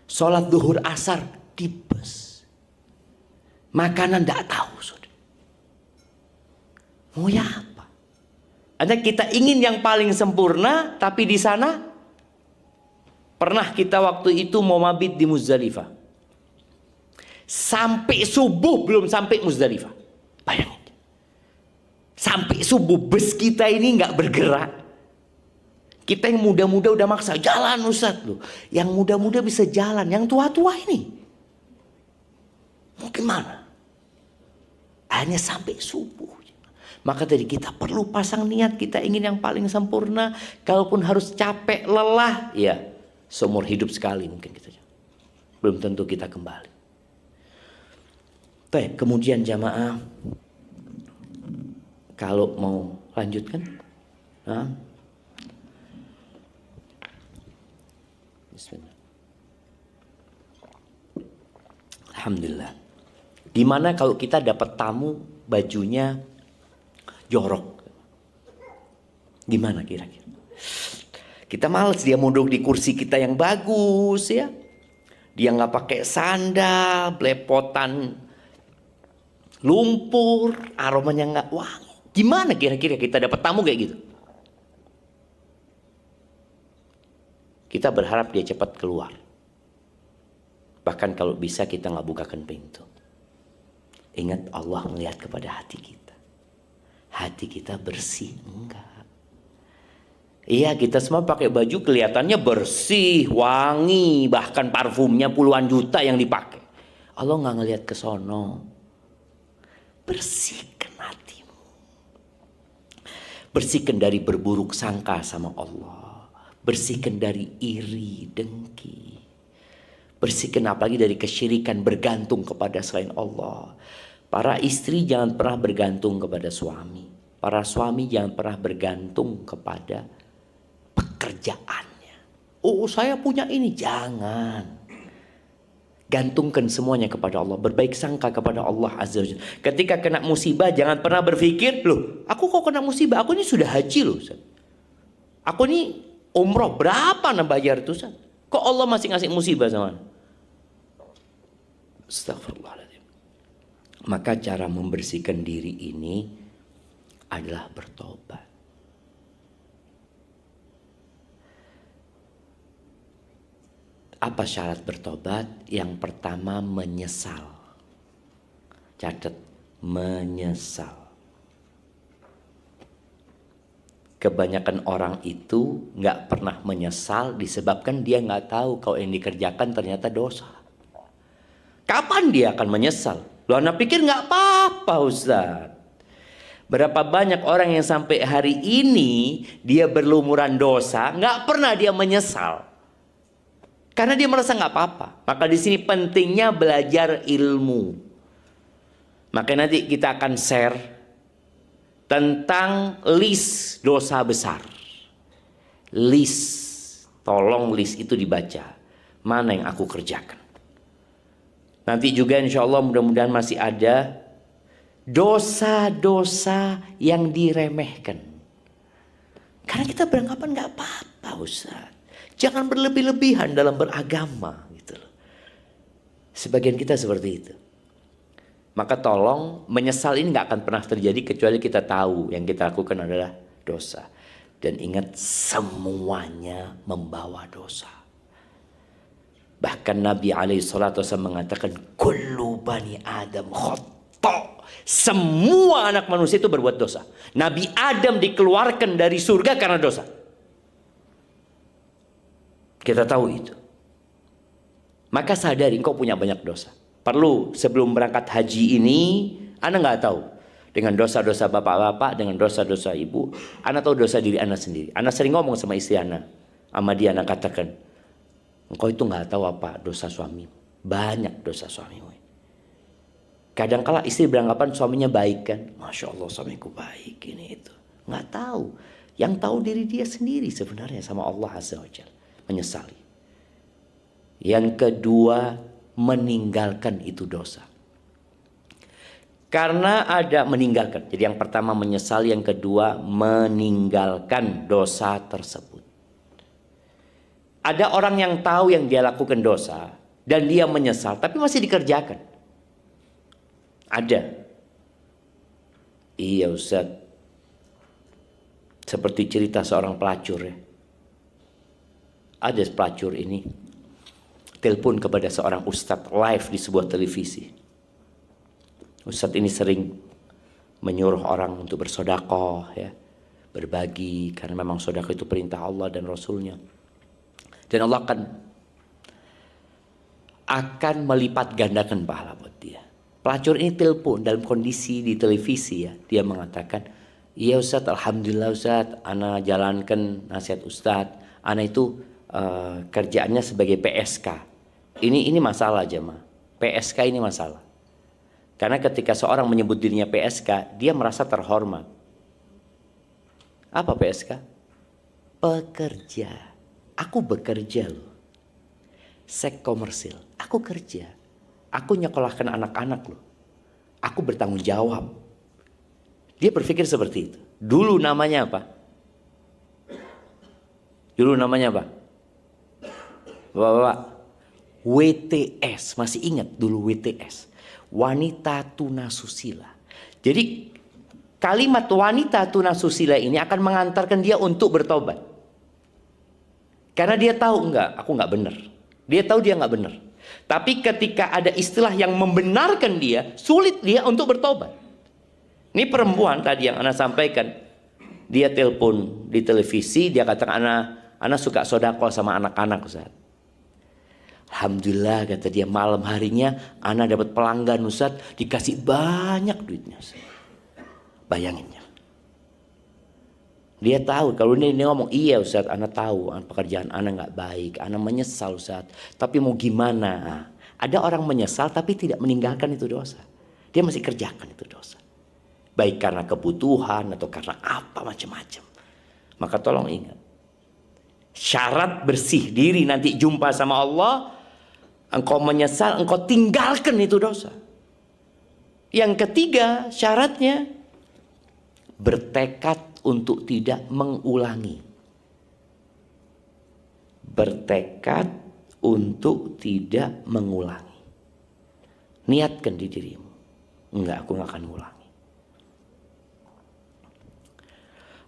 Sholat duhur asar di bus. Makanan nggak tahu sudah. Mau ya apa? Ada kita ingin yang paling sempurna, tapi di sana pernah kita waktu itu mau mabit di Muzdalifah. Sampai subuh belum sampai Muzdalifah. Bayangin. Sampai subuh bus kita ini nggak bergerak. Kita yang muda-muda udah maksa jalan Ustaz loh. Yang muda-muda bisa jalan, yang tua-tua ini mau gimana? Hanya sampai subuh. Maka tadi kita perlu pasang niat, kita ingin yang paling sempurna. Kalaupun harus capek, lelah, ya seumur hidup sekali mungkin kita. Belum tentu kita kembali. Baik, kemudian jamaah, kalau mau lanjutkan, Bismillah. Alhamdulillah. Gimana kalau kita dapat tamu bajunya jorok? Gimana kira-kira? Kita males dia mau duduk di kursi kita yang bagus ya. Dia nggak pakai sandal, belepotan lumpur, aromanya nggak wangi. Gimana kira-kira kita dapat tamu kayak gitu? Kita berharap dia cepat keluar. Bahkan kalau bisa kita nggak bukakan pintu. Ingat Allah melihat kepada hati kita. Hati kita bersih enggak? Iya, kita semua pakai baju kelihatannya bersih, wangi, bahkan parfumnya puluhan juta yang dipakai. Allah nggak ngelihat ke sono. Bersihkan hatimu. Bersihkan dari berburuk sangka sama Allah. Bersihkan dari iri, dengki. Bersihkan apalagi dari kesyirikan, bergantung kepada selain Allah. Para istri jangan pernah bergantung kepada suami. Para suami jangan pernah bergantung kepada pekerjaannya. Oh, saya punya ini. Jangan. Gantungkan semuanya kepada Allah. Berbaik sangka kepada Allah Azza wa Jalla. Ketika kena musibah jangan pernah berpikir, loh aku kok kena musibah? Aku ini sudah haji loh Ustaz. Aku ini umroh, berapa nak bayar itu Ustaz? Kok Allah masih ngasih musibah sama? Astagfirullahaladzim. Maka cara membersihkan diri ini adalah bertobat. Apa syarat bertobat? Yang pertama menyesal. Catat, menyesal. Kebanyakan orang itu nggak pernah menyesal disebabkan dia nggak tahu kalau yang dikerjakan ternyata dosa. Kapan dia akan menyesal? Loh, anak pikir nggak apa-apa Ustaz. Berapa banyak orang yang sampai hari ini dia berlumuran dosa, nggak pernah dia menyesal. Karena dia merasa nggak apa-apa. Maka di sini pentingnya belajar ilmu. Maka nanti kita akan share tentang list dosa besar. List, tolong list itu dibaca. Mana yang aku kerjakan. Nanti juga insya Allah mudah-mudahan masih ada dosa-dosa yang diremehkan. Karena kita beranggapan nggak apa-apa Ustaz. Jangan berlebih-lebihan dalam beragama gitu loh. Sebagian kita seperti itu. Maka tolong menyesal ini nggak akan pernah terjadi kecuali kita tahu yang kita lakukan adalah dosa. Dan ingat semuanya membawa dosa. Bahkan Nabi SAW mengatakan kullu bani Adam khata'. Semua anak manusia itu berbuat dosa. Nabi Adam dikeluarkan dari surga karena dosa. Kita tahu itu. Maka sadari engkau punya banyak dosa. Perlu sebelum berangkat haji ini, Anda nggak tahu. Dengan dosa-dosa bapak-bapak, dengan dosa-dosa ibu, Anda tahu dosa diri Anda sendiri. Anda sering ngomong sama istri Anda. Sama dia Anda katakan, engkau itu nggak tahu apa dosa suami. Banyak dosa suamimu. Kadangkala istri beranggapan suaminya baik kan. Masya Allah suamiku baik ini itu. Nggak tahu. Yang tahu diri dia sendiri sebenarnya sama Allah Azza wa Jalla. Menyesali. Yang kedua, meninggalkan itu dosa. Karena ada meninggalkan. Jadi yang pertama menyesal, yang kedua meninggalkan dosa tersebut. Ada orang yang tahu yang dia lakukan dosa dan dia menyesal tapi masih dikerjakan. Ada. Iya Ustaz. Seperti cerita seorang pelacur ya. Ada pelacur ini telepon kepada seorang ustadz live di sebuah televisi. Ustadz ini sering menyuruh orang untuk bersedekah ya, berbagi karena memang sedekah itu perintah Allah dan Rasulnya. Dan Allah akan melipat gandakan pahala buat dia. Pelacur ini telepon dalam kondisi di televisi ya, dia mengatakan, "Iya Ustadz, alhamdulillah Ustadz, ana jalankan nasihat Ustadz, ana itu kerjaannya sebagai PSK. Ini masalah jemaah. PSK ini masalah. Karena ketika seorang menyebut dirinya PSK, dia merasa terhormat. Apa PSK? Pekerja. Aku bekerja loh. Seks komersil. Aku kerja. Aku nyekolahkan anak-anak loh. Aku bertanggung jawab. Dia berpikir seperti itu. Dulu namanya apa? Bapak, WTS, masih ingat dulu WTS, wanita tunasusila. Jadi kalimat wanita tunasusila ini akan mengantarkan dia untuk bertobat. Karena dia tahu aku nggak benar. Dia tahu dia nggak benar. Tapi ketika ada istilah yang membenarkan dia, sulit dia untuk bertobat. Ini perempuan tadi yang Ana sampaikan, dia telepon di televisi, dia katakan Ana suka sedekah sama anak-anak Ustaz. Alhamdulillah kata dia, malam harinya Ana dapat pelanggan Ustaz, dikasih banyak duitnya Ustaz. Bayangin ya. Dia tahu kalau ini ngomong, iya Ustaz, ana tahu pekerjaan ana nggak baik, ana menyesal Ustaz. Tapi mau gimana? Ada orang menyesal tapi tidak meninggalkan itu dosa. Dia masih kerjakan itu dosa. Baik karena kebutuhan atau karena apa macam-macam. Maka tolong ingat, syarat bersih diri nanti jumpa sama Allah, engkau menyesal, engkau tinggalkan itu dosa. Yang ketiga syaratnya, bertekad untuk tidak mengulangi. Bertekad untuk tidak mengulangi. Niatkan di dirimu, enggak, aku nggak akan ulangi.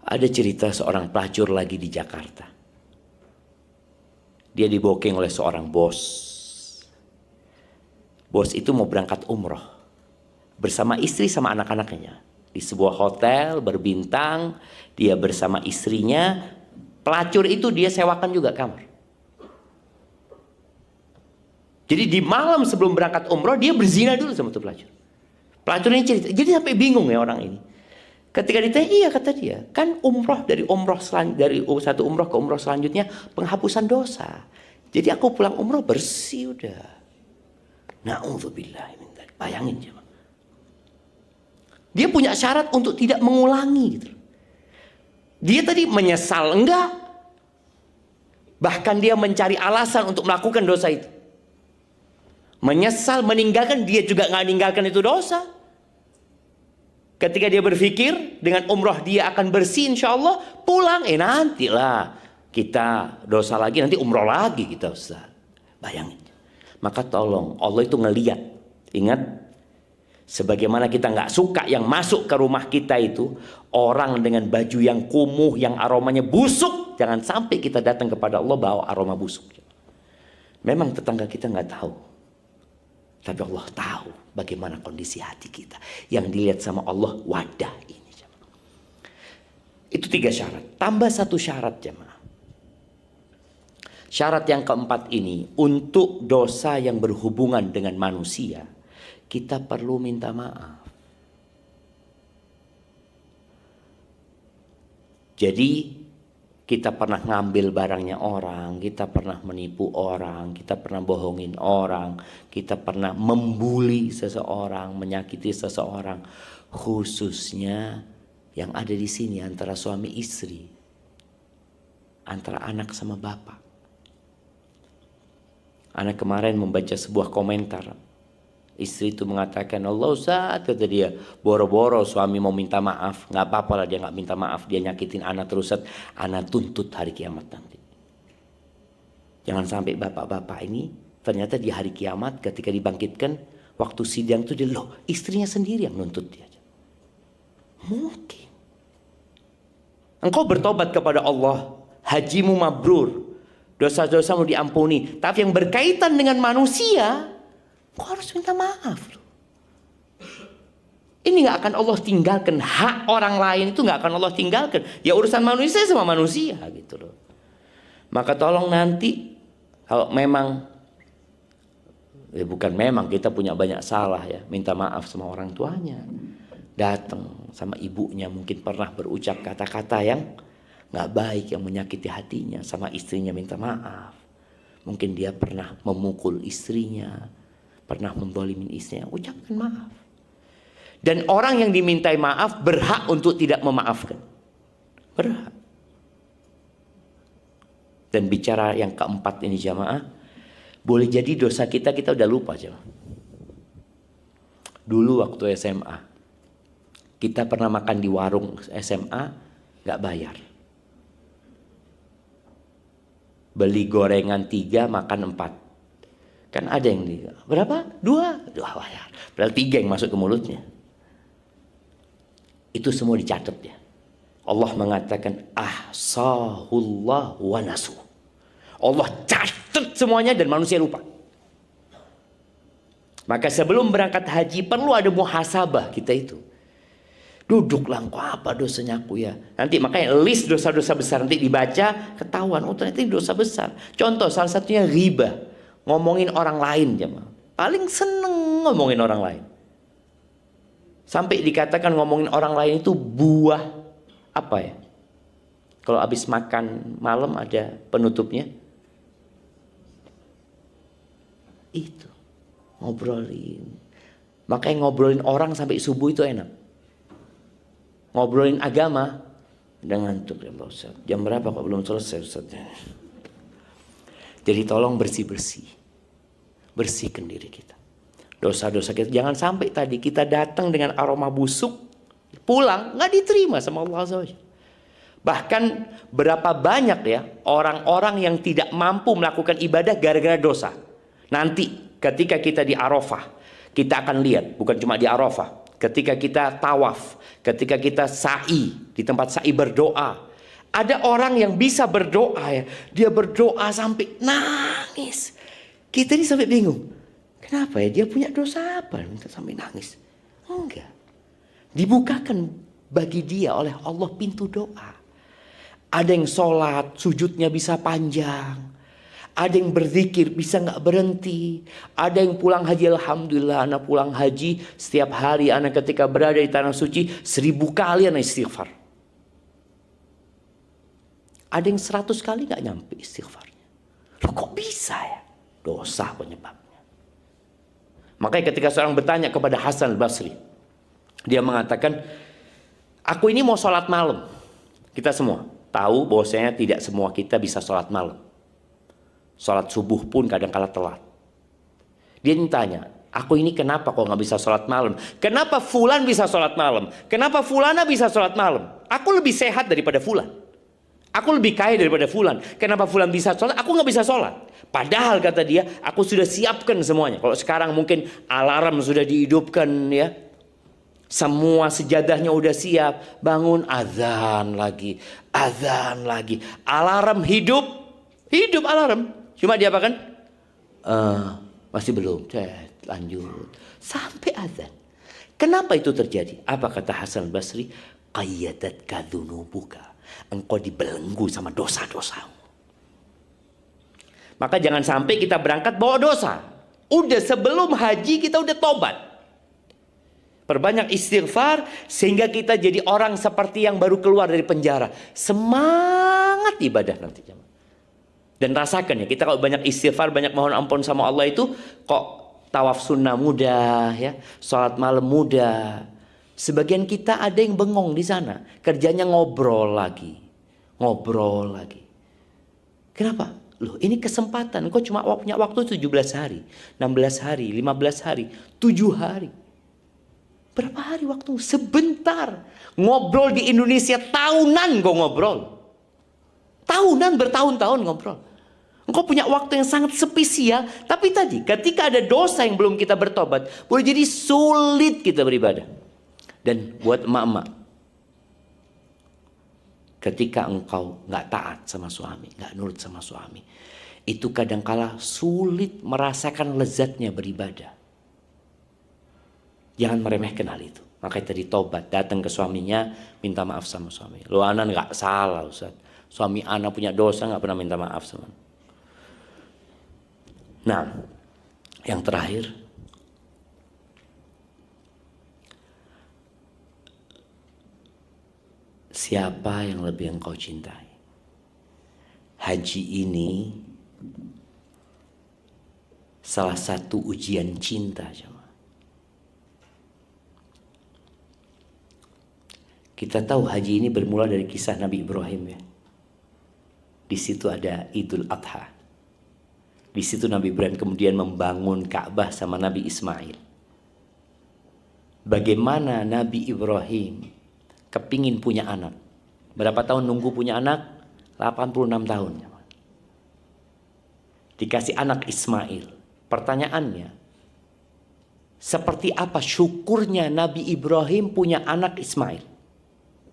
Ada cerita seorang pelacur lagi di Jakarta. Dia dibokeng oleh seorang bos. Bos itu mau berangkat umroh bersama istri sama anak-anaknya di sebuah hotel berbintang. Dia bersama istrinya. Pelacur itu dia sewakan juga kamar. Jadi di malam sebelum berangkat umroh dia berzina dulu sama tuh pelacur. Pelacur ini cerita. Jadi sampai bingung ya orang ini. Ketika ditanya, iya kata dia, kan umroh dari satu umroh ke umroh selanjutnya penghapusan dosa. Jadi aku pulang umroh bersih udah. Na'udzubillah min dzalik. Bayangin coba. Dia punya syarat untuk tidak mengulangi gitu. Dia tadi menyesal enggak? Bahkan dia mencari alasan untuk melakukan dosa itu. Menyesal, meninggalkan, dia juga nggak meninggalkan itu dosa. Ketika dia berpikir dengan umroh dia akan bersih insya Allah, pulang, nantilah kita dosa lagi, nanti umroh lagi kita Ustaz. Bayangin. Maka tolong, Allah itu ngeliat. Ingat, sebagaimana kita nggak suka yang masuk ke rumah kita itu orang dengan baju yang kumuh, yang aromanya busuk. Jangan sampai kita datang kepada Allah bawa aroma busuk. Memang tetangga kita nggak tahu. Tapi Allah tahu bagaimana kondisi hati kita. Yang dilihat sama Allah wadah ini. Itu 3 syarat. Tambah 1 syarat jemaah. Syarat yang keempat ini, untuk dosa yang berhubungan dengan manusia, kita perlu minta maaf. Jadi kita pernah ngambil barangnya orang, kita pernah menipu orang, kita pernah bohongin orang, kita pernah membuli seseorang, menyakiti seseorang, khususnya yang ada di sini antara suami istri, antara anak sama bapak. Anak kemarin membaca sebuah komentar. Istri itu mengatakan, Allah Ustaz, kata dia, boro-boro suami mau minta maaf. Gak apa-apa lah dia gak minta maaf. Dia nyakitin anak terus, anak tuntut hari kiamat nanti. Jangan sampai bapak-bapak ini ternyata di hari kiamat ketika dibangkitkan, waktu sidang itu dia, loh istrinya sendiri yang nuntut dia. Mungkin. Engkau bertobat kepada Allah, hajimu mabrur, dosa-dosamu diampuni. Tapi yang berkaitan dengan manusia, kau harus minta maaf. Ini gak akan Allah tinggalkan. Hak orang lain itu gak akan Allah tinggalkan. Ya urusan manusia sama manusia gitu loh. Maka tolong nanti, kalau memang, bukan memang, kita punya banyak salah ya, minta maaf sama orang tuanya. Datang sama ibunya mungkin pernah berucap kata-kata yang gak baik, yang menyakiti hatinya. Sama istrinya minta maaf. Mungkin dia pernah memukul istrinya, pernah mendolimin istrinya, ucapkan maaf. Dan orang yang dimintai maaf berhak untuk tidak memaafkan. Berhak. Dan bicara yang keempat ini jamaah, boleh jadi dosa kita udah lupa jamaah. Dulu waktu SMA, kita pernah makan di warung SMA, gak bayar. Beli gorengan 3, makan 4. Kan ada yang berapa? 2 bayar. Padahal 3 yang masuk ke mulutnya. Itu semua dicatat ya. Allah mengatakan ahsahullah wa nasu. Allah catat semuanya dan manusia lupa. Maka sebelum berangkat haji perlu ada muhasabah kita itu. Duduklah engkau, apa dosanya aku ya. Nanti makanya list dosa-dosa besar nanti dibaca, ketahuan oh ternyata ini dosa besar. Contoh salah satunya ghibah. Ngomongin orang lain jemaah. Paling seneng ngomongin orang lain. Sampai dikatakan ngomongin orang lain itu buah apa ya? Kalau habis makan malam ada penutupnya. Itu. Ngobrolin. Makanya ngobrolin orang sampai subuh itu enak. Ngobrolin agama. Udah ngantuk ya Pak Ustaz. Jam berapa kok belum selesai Ustaz? Jadi tolong bersih-bersih. Bersihkan diri kita. Dosa-dosa kita. Jangan sampai tadi kita datang dengan aroma busuk. Pulang nggak diterima sama Allah Azza wa Jalla. Bahkan berapa banyak ya orang-orang yang tidak mampu melakukan ibadah gara-gara dosa. Nanti ketika kita di Arafah, kita akan lihat, bukan cuma di Arafah, ketika kita tawaf, ketika kita sa'i, di tempat sa'i berdoa, ada orang yang bisa berdoa ya, dia berdoa sampai nangis. Kita ini sampai bingung, kenapa ya, dia punya dosa apa minta sampai nangis? Enggak, dibukakan bagi dia oleh Allah pintu doa. Ada yang sholat, sujudnya bisa panjang. Ada yang berzikir, bisa nggak berhenti. Ada yang pulang haji, alhamdulillah anak pulang haji. Setiap hari anak ketika berada di tanah suci, 1000 kali anak istighfar. Ada yang 100 kali nggak nyampe istighfarnya. Loh kok bisa ya? Dosa penyebabnya. Makanya ketika seorang bertanya kepada Hasan al-Basri, dia mengatakan, aku ini mau sholat malam. Kita semua tahu bahwasanya tidak semua kita bisa sholat malam. Sholat subuh pun kadang-kala telat. Dia tanya, aku ini kenapa kok nggak bisa sholat malam? Kenapa fulan bisa sholat malam? Kenapa fulana bisa sholat malam? Aku lebih sehat daripada fulan. Aku lebih kaya daripada fulan. Kenapa fulan bisa sholat? Aku nggak bisa sholat. Padahal kata dia, aku sudah siapkan semuanya. Kalau sekarang mungkin alarm sudah dihidupkan ya. Semua sejadahnya udah siap. Bangun, azan lagi. Azan lagi. Alarm hidup. Hidup alarm. Cuma dia apa kan? Masih belum. Lanjut. Sampai azan. Kenapa itu terjadi? Apa kata Hasan Basri? Qayyadatka dzunubuka. Engkau dibelenggu sama dosa-dosamu. Maka jangan sampai kita berangkat bawa dosa. Udah sebelum haji kita udah tobat. Perbanyak istighfar sehingga kita jadi orang seperti yang baru keluar dari penjara. Semangat ibadah nanti. Dan rasakan ya, kita kalau banyak istighfar, banyak mohon ampun sama Allah itu kok tawaf sunnah mudah ya, sholat malam mudah. Sebagian kita ada yang bengong di sana, kerjanya ngobrol lagi. Ngobrol lagi. Kenapa? Loh, ini kesempatan. Kok cuma punya waktu 17 hari, 16 hari, 15 hari, 7 hari. Berapa hari waktu? Sebentar. Ngobrol di Indonesia tahunan kok ngobrol. Tahunan, bertahun-tahun ngobrol. Engkau punya waktu yang sangat spesial. Tapi tadi ketika ada dosa yang belum kita bertobat, boleh jadi sulit kita beribadah. Dan buat emak-emak, ketika engkau gak taat sama suami, gak nurut sama suami, itu kadangkala sulit merasakan lezatnya beribadah. Jangan meremehkan hal itu. Makanya tadi tobat, datang ke suaminya, minta maaf sama suami. Lo anak nggak salah Ustaz. Suami anak punya dosa nggak pernah minta maaf sama. Nah, yang terakhir, siapa yang lebih engkau cintai? Haji ini salah satu ujian cinta. Kita tahu haji ini bermula dari kisah Nabi Ibrahim ya. Di situ ada Idul Adha. Di situ Nabi Ibrahim kemudian membangun Ka'bah sama Nabi Ismail. Bagaimana Nabi Ibrahim kepingin punya anak. Berapa tahun nunggu punya anak? 86 tahun. Dikasih anak Ismail. Pertanyaannya, seperti apa syukurnya Nabi Ibrahim punya anak Ismail?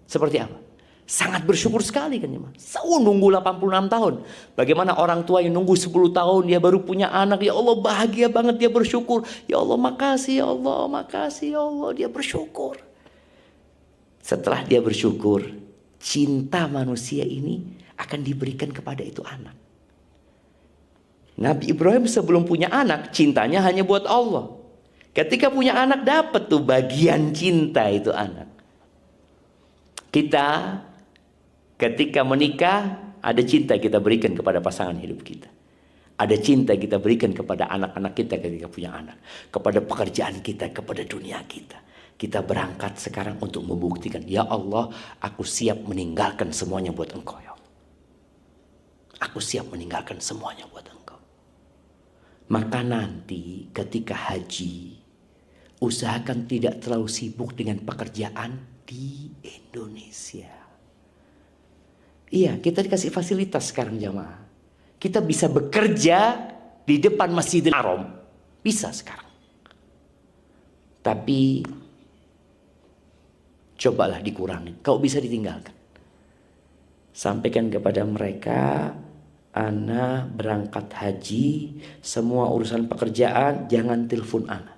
Seperti apa? Sangat bersyukur sekali kan ya. Nunggu 86 tahun. Bagaimana orang tua yang nunggu 10 tahun dia baru punya anak. Ya Allah bahagia banget dia bersyukur. Ya Allah makasih ya Allah, makasih ya Allah. Dia bersyukur. Setelah dia bersyukur, cinta manusia ini akan diberikan kepada itu anak. Nabi Ibrahim sebelum punya anak, cintanya hanya buat Allah. Ketika punya anak dapat tuh bagian cinta itu anak. Kita Ketika menikah, ada cinta kita berikan kepada pasangan hidup kita. Ada cinta kita berikan kepada anak-anak kita ketika punya anak. Kepada pekerjaan kita, kepada dunia kita. Kita berangkat sekarang untuk membuktikan, ya Allah, aku siap meninggalkan semuanya buat Engkau, ya Allah. Aku siap meninggalkan semuanya buat Engkau. Maka nanti ketika haji, usahakan tidak terlalu sibuk dengan pekerjaan di Indonesia. Iya, kita dikasih fasilitas sekarang jamaah. Kita bisa bekerja di depan Masjidil Haram. Bisa sekarang. Tapi cobalah dikurangi. Kau bisa ditinggalkan. Sampaikan kepada mereka, ana berangkat haji, semua urusan pekerjaan jangan telepon ana.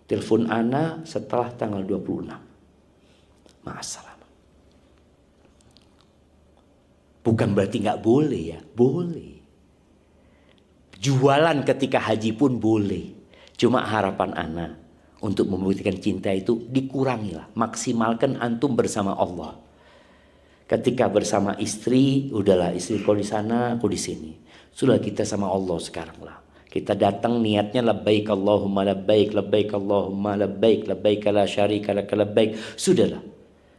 Telepon ana setelah tanggal 26. Ma'assalam. Bukan berarti nggak boleh ya, boleh. Jualan ketika haji pun boleh. Cuma harapan ana untuk membuktikan cinta itu dikurangilah. Maksimalkan antum bersama Allah. Ketika bersama istri, udahlah istri kau di sana, aku di sini. Sudah kita sama Allah sekarang lah. Kita datang niatnya labbaik Allahumma labbaik, labbaik Allahumma labbaik, labbaik la syarika lak labbaik. Sudahlah.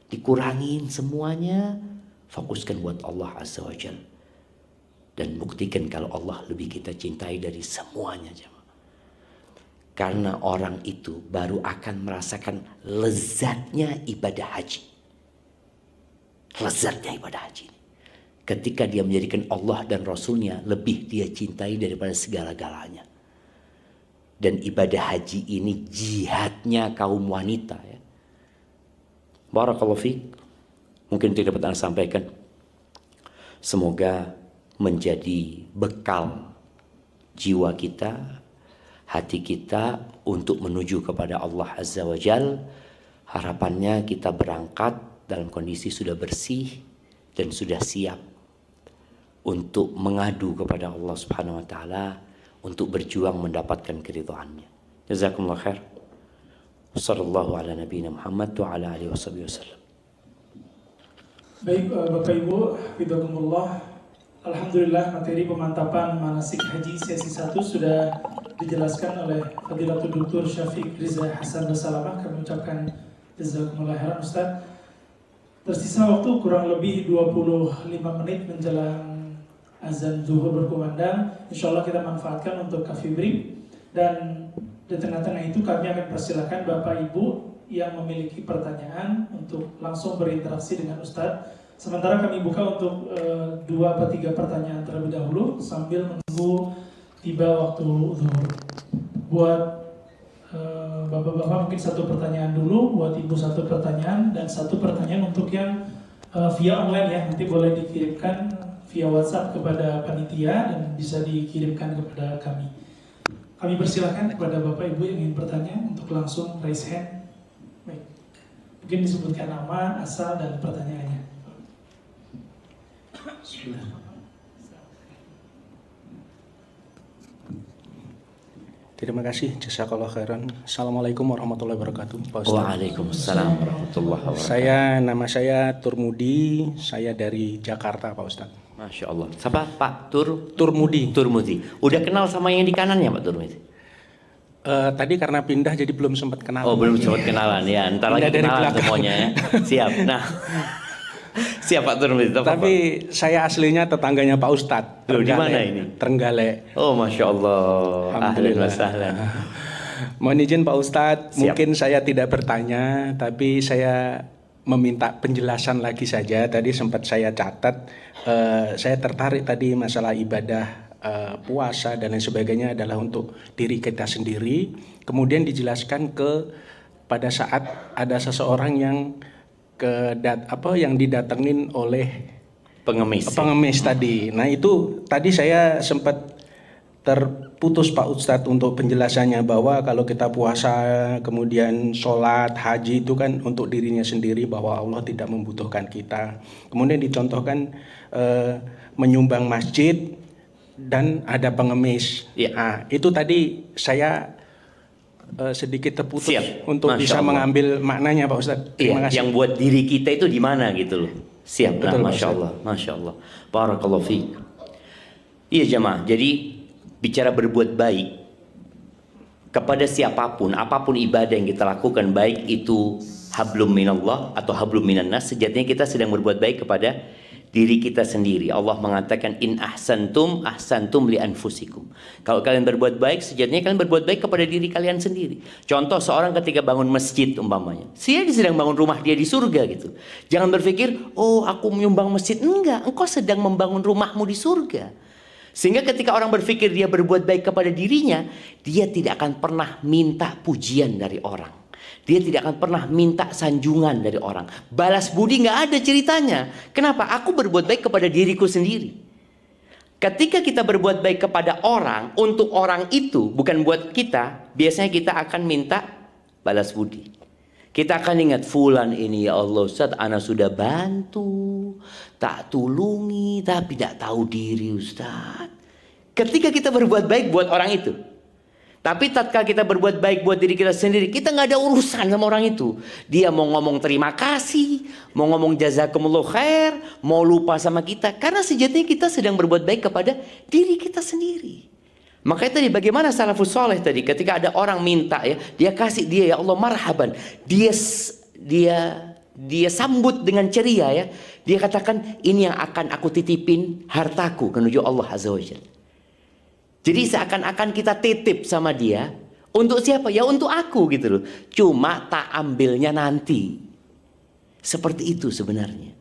Dikurangin semuanya. Fokuskan buat Allah Azza wa Jalla. Dan buktikan kalau Allah lebih kita cintai dari semuanya jemaah. Karena orang itu baru akan merasakan lezatnya ibadah haji. Lezatnya ibadah haji. Ketika dia menjadikan Allah dan Rasulnya lebih dia cintai daripada segala-galanya. Dan ibadah haji ini jihadnya kaum wanita ya. Barakallahu fiik. Mungkin tidak dapat Anda sampaikan. Semoga menjadi bekal jiwa kita, hati kita untuk menuju kepada Allah Azza wa Jal. Harapannya kita berangkat dalam kondisi sudah bersih dan sudah siap untuk mengadu kepada Allah Subhanahu wa taala untuk berjuang mendapatkan keridhaannya. Jazakumullah khair. Wassallallahu ala nabiyina Muhammad wa ala alihi wasallam. Baik Bapak Ibu, hafidzakumullah. Alhamdulillah materi pemantapan manasik haji sesi 1 sudah dijelaskan oleh Fadilatul Dr. Syafiq Riza Hasan Basalamah. Kami ucapkan jazakumullah khairan Ustaz. Tersisa waktu kurang lebih 25 menit menjelang azan zuhur berkumandang. Insyaallah kita manfaatkan untuk coffee break. Dan di tengah-tengah itu kami akan persilakan Bapak Ibu yang memiliki pertanyaan untuk langsung berinteraksi dengan Ustadz. Sementara kami buka untuk 2 atau 3 pertanyaan terlebih dahulu sambil menunggu tiba waktu zuhur. Buat bapak-bapak mungkin 1 pertanyaan dulu, buat ibu 1 pertanyaan, dan 1 pertanyaan untuk yang via online ya. Nanti boleh dikirimkan via WhatsApp kepada panitia dan bisa dikirimkan kepada kami. Kami persilakan kepada bapak ibu yang ingin bertanya untuk langsung raise hand. Baik. Mungkin disebutkan nama, asal, dan pertanyaannya. Terima kasih, jazakallah khairan. Assalamualaikum warahmatullahi wabarakatuh, Pak Ustaz. Waalaikumsalam warahmatullahi wabarakatuh. Nama saya Turmudi, saya dari Jakarta, Pak Ustaz. Masya Allah. Siapa Pak Turmudi. Turmudi. Udah kenal sama yang di kanannya Pak Turmudi? Tadi karena pindah jadi belum sempat kenalan. Oh belum sempat kenalan ya. Ntar lagi kenalan semuanya ya. Siap. Nah, siap Pak Turmudi. Tapi saya aslinya tetangganya Pak Ustadz. Loh, di mana ini? Trenggalek. Oh Masya Allah. Ahlan wa sahlan. Mohon izin Pak Ustadz, mungkin saya tidak bertanya, tapi saya meminta penjelasan lagi saja. Tadi sempat saya catat, saya tertarik tadi masalah ibadah puasa dan lain sebagainya adalah untuk diri kita sendiri. Kemudian dijelaskan pada saat ada seseorang yang yang didatengin oleh pengemis tadi. Nah itu tadi saya sempat terputus Pak Ustadz untuk penjelasannya bahwa kalau kita puasa kemudian sholat haji itu kan untuk dirinya sendiri, bahwa Allah tidak membutuhkan kita. Kemudian dicontohkan menyumbang masjid dan ada pengemis. Ya. Nah, itu tadi saya sedikit terputus Siap. untuk Masya bisa Allah. mengambil maknanya Pak Ustadz. Terima Iya, kasih. yang buat diri kita itu di mana gitu loh. Siap. Betul, Nah, Pak Masya Ustadz. Allah, Masya Allah. Barakallahu fiik. Iya jemaah, jadi bicara berbuat baik kepada siapapun, apapun ibadah yang kita lakukan, baik itu hablum minallah atau hablum minannas, sejatinya kita sedang berbuat baik kepada diri kita sendiri. Allah mengatakan in ahsantum ahsantum li anfusikum. Kalau kalian berbuat baik, sejatinya kalian berbuat baik kepada diri kalian sendiri. Contoh seorang ketika bangun masjid umpamanya, dia sedang bangun rumah dia di surga gitu. Jangan berpikir, oh aku menyumbang masjid. Enggak, engkau sedang membangun rumahmu di surga. Sehingga ketika orang berpikir dia berbuat baik kepada dirinya, dia tidak akan pernah minta pujian dari orang. Dia tidak akan pernah minta sanjungan dari orang. Balas budi nggak ada ceritanya. Kenapa? Aku berbuat baik kepada diriku sendiri. Ketika kita berbuat baik kepada orang, untuk orang itu, bukan buat kita, biasanya kita akan minta balas budi. Kita akan ingat, fulan ini ya Allah Ustaz, ana sudah bantu, tak tulungi, tapi tidak tahu diri Ustaz. Ketika kita berbuat baik buat orang itu. Tapi tatkala kita berbuat baik buat diri kita sendiri, kita nggak ada urusan sama orang itu. Dia mau ngomong terima kasih, mau ngomong jazakumullah khair, mau lupa sama kita. Karena sejatinya kita sedang berbuat baik kepada diri kita sendiri. Makanya tadi bagaimana salafus soleh tadi, ketika ada orang minta ya, dia kasih dia, ya Allah marhaban. Dia sambut dengan ceria ya. Dia katakan, ini yang akan aku titipin hartaku menuju Allah Azza wa Jalla. Jadi seakan-akan kita titip sama dia. Untuk siapa? Ya untuk aku gitu loh. Cuma tak ambilnya nanti. Seperti itu sebenarnya.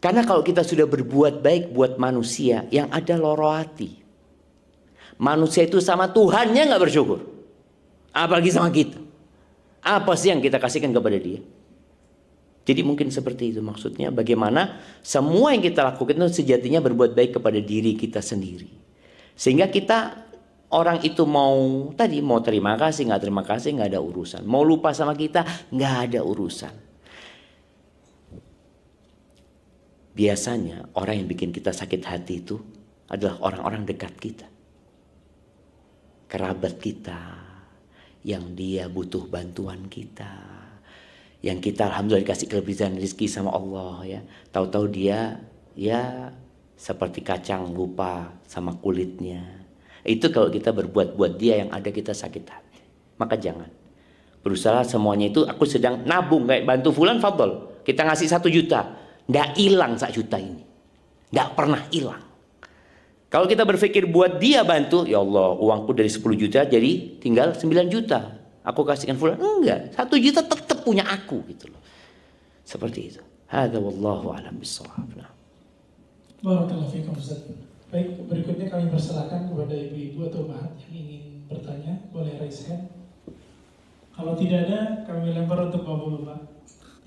Karena kalau kita sudah berbuat baik buat manusia, yang ada loro hati. Manusia itu sama Tuhannya nggak bersyukur. Apalagi sama kita. Apa sih yang kita kasihkan kepada dia? Jadi mungkin seperti itu maksudnya. Bagaimana semua yang kita lakukan itu sejatinya berbuat baik kepada diri kita sendiri. Sehingga kita, orang itu mau terima kasih, nggak ada urusan. Mau lupa sama kita, nggak ada urusan. Biasanya orang yang bikin kita sakit hati itu adalah orang-orang dekat kita. Kerabat kita, yang dia butuh bantuan kita. Yang kita alhamdulillah dikasih kelebihan rezeki sama Allah ya. Tahu-tahu dia ya seperti kacang lupa sama kulitnya. Itu kalau kita berbuat buat dia yang ada kita sakit hati. Maka jangan. Berusaha semuanya itu aku sedang nabung kayak bantu fulan fadol. Kita ngasih 1 juta. Nggak hilang 1 juta ini. Nggak pernah hilang. Kalau kita berpikir buat dia bantu, ya Allah uangku dari 10 juta jadi tinggal 9 juta. Aku kasihkan fulan. Enggak. 1 juta tetap punya aku gitu loh. Seperti itu. Hadza wallahu a'lam bissawab. Barakallahu fiikum Ustaz. Baik, berikutnya kami persilakan kepada ibu-ibu atau mahat yang ingin bertanya, boleh raise hand. Kalau tidak ada, kami lempar untuk bapak-bapak.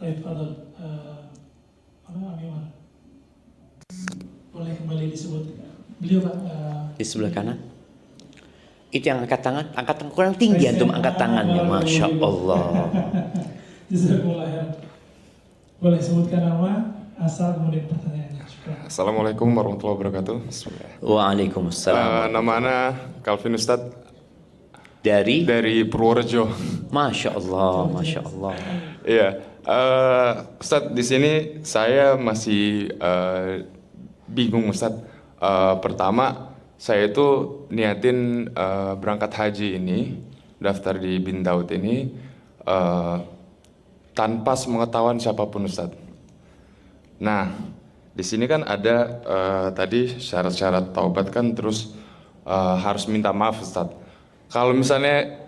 Baik, fadhal. Amir. Boleh kembali disebut. Beliau Pak. Di sebelah kanan. Itu yang angkat tangan kurang tinggi antum angkat tangannya, masya Allah. Jazakumullah khair. Boleh sebutkan nama, asal kemudian pertanyaannya. Assalamualaikum warahmatullahi wabarakatuh. Waalaikumsalam. Nama ana Calvin Ustadz dari Purworejo. Masya Allah, masya Allah. Iya, Ustadz di sini saya masih bingung Ustadz. Pertama saya itu niatin berangkat haji ini, daftar di Bin Daud ini tanpa sepengetahuan siapapun Ustadz. Nah, di sini kan ada tadi syarat-syarat taubat kan, terus harus minta maaf Ustadz. Kalau misalnya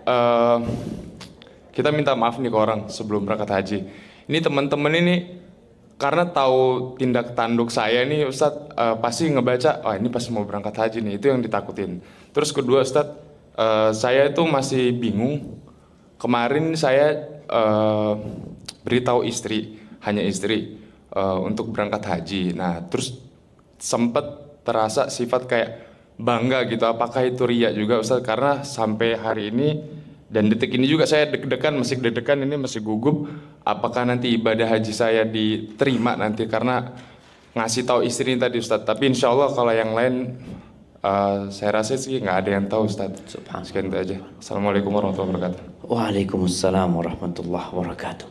kita minta maaf nih ke orang sebelum berangkat haji, ini teman-teman ini karena tahu tindak tanduk saya nih Ustadz, pasti ngebaca, oh ini pasti mau berangkat haji nih, itu yang ditakutin. Terus kedua Ustadz, saya itu masih bingung. Kemarin saya beritahu istri, hanya istri, untuk berangkat haji. Nah, terus sempat terasa sifat kayak bangga gitu. Apakah itu riya juga Ustaz? Karena sampai hari ini dan detik ini juga saya masih deg-degan, ini masih gugup. Apakah nanti ibadah haji saya diterima nanti karena ngasih tahu istri tadi Ustaz. Tapi insya Allah kalau yang lain Saya rasa sih nggak ada yang tahu Ustaz. Subhanallah. Sekian itu aja. Assalamualaikum warahmatullahi wabarakatuh. Waalaikumsalam warahmatullahi wabarakatuh.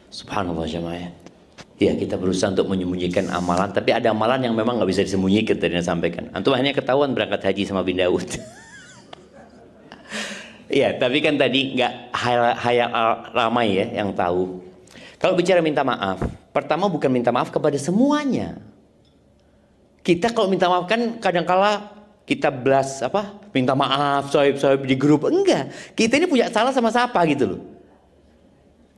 Subhanallah jemaah ya. Ya, kita berusaha untuk menyembunyikan amalan, tapi ada amalan yang memang nggak bisa disembunyikan tadi saya sampaikan. Antum hanya ketahuan berangkat haji sama bin Daud. Iya, tapi kan tadi nggak hayal ramai ya yang tahu. Kalau bicara minta maaf, pertama bukan minta maaf kepada semuanya. Kita kalau minta maaf kan kadangkala kita blast minta maaf sohib di grup, enggak. Kita ini punya salah sama siapa gitu loh.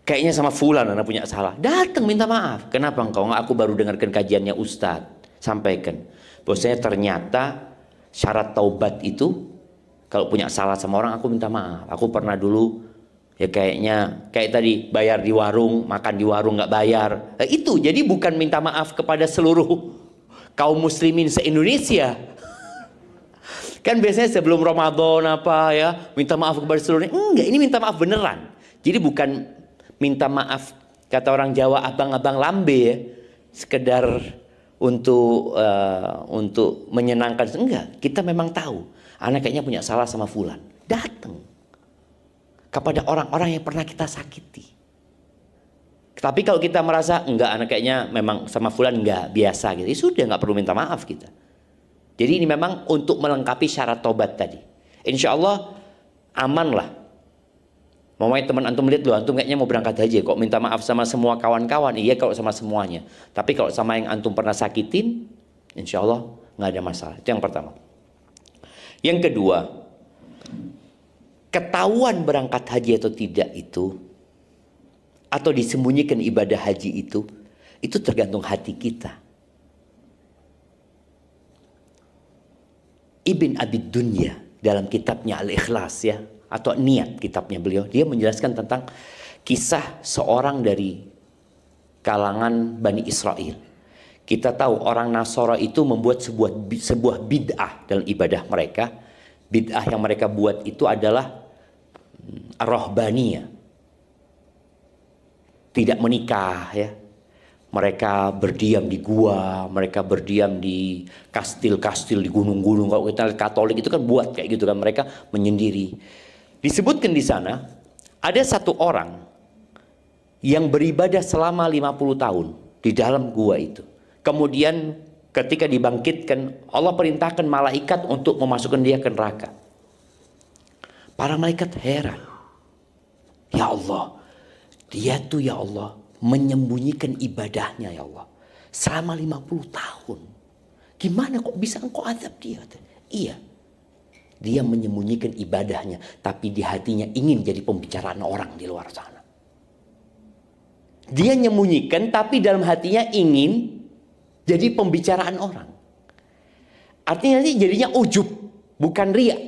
Kayaknya sama fulan anak punya salah. Datang minta maaf. Kenapa engkau? Enggak, aku baru dengarkan kajiannya Ustadz. Sampaikan. Bahwasanya ternyata syarat taubat itu kalau punya salah sama orang aku minta maaf. Aku pernah dulu ya kayak tadi bayar di warung, makan di warung nggak bayar. Itu jadi bukan minta maaf kepada seluruh kaum muslimin se-Indonesia. Kan biasanya sebelum Ramadan minta maaf kepada seluruhnya. Enggak, ini minta maaf beneran. Jadi bukan minta maaf kata orang Jawa abang-abang lambe ya, sekedar untuk menyenangkan. Enggak, kita memang tahu anak kayaknya punya salah sama fulan. Datang kepada orang-orang yang pernah kita sakiti. Tapi kalau kita merasa enggak, anak kayaknya memang sama fulan enggak biasa gitu, ya sudah, nggak perlu minta maaf kita. Jadi ini memang untuk melengkapi syarat tobat tadi. Insya Allah aman lah. Mamanya teman antum lihat loh, antum kayaknya mau berangkat haji, kok minta maaf sama semua kawan-kawan? Iya kalau sama semuanya. Tapi kalau sama yang antum pernah sakitin, insya Allah nggak ada masalah. Itu yang pertama. Yang kedua, ketahuan berangkat haji atau tidak itu, atau disembunyikan ibadah haji itu tergantung hati kita. Ibn Abi Dunya dalam kitabnya Al-Ikhlas ya, atau Niat kitabnya beliau, dia menjelaskan tentang kisah seorang dari kalangan Bani Israel. Kita tahu orang Nasara itu membuat sebuah bid'ah dalam ibadah mereka. Bid'ah yang mereka buat itu adalah Ar-Rahbaniyah. Tidak menikah ya. Mereka berdiam di gua, mereka berdiam di kastil-kastil, di gunung-gunung. Kalau kita lihat Katolik itu kan buat kayak gitu kan, mereka menyendiri. Disebutkan di sana ada satu orang yang beribadah selama 50 tahun di dalam gua itu. Kemudian ketika dibangkitkan, Allah perintahkan malaikat untuk memasukkan dia ke neraka. Para malaikat heran. Ya Allah, dia tuh ya Allah menyembunyikan ibadahnya ya Allah selama 50 tahun. Gimana kok bisa engkau azab dia? Iya, dia menyembunyikan ibadahnya, tapi di hatinya ingin jadi pembicaraan orang di luar sana. Dia menyembunyikan, tapi dalam hatinya ingin jadi pembicaraan orang. Artinya nanti jadinya ujub, bukan riya.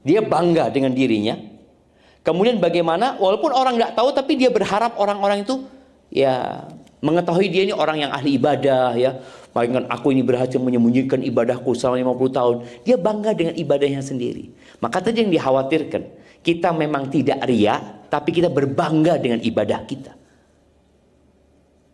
Dia bangga dengan dirinya. Kemudian bagaimana, walaupun orang nggak tahu, tapi dia berharap orang-orang itu ya mengetahui dia ini orang yang ahli ibadah ya. Bayangkan aku ini berhasil menyembunyikan ibadahku selama 50 tahun. Dia bangga dengan ibadahnya sendiri. Maka tadi yang dikhawatirkan, kita memang tidak riya, tapi kita berbangga dengan ibadah kita.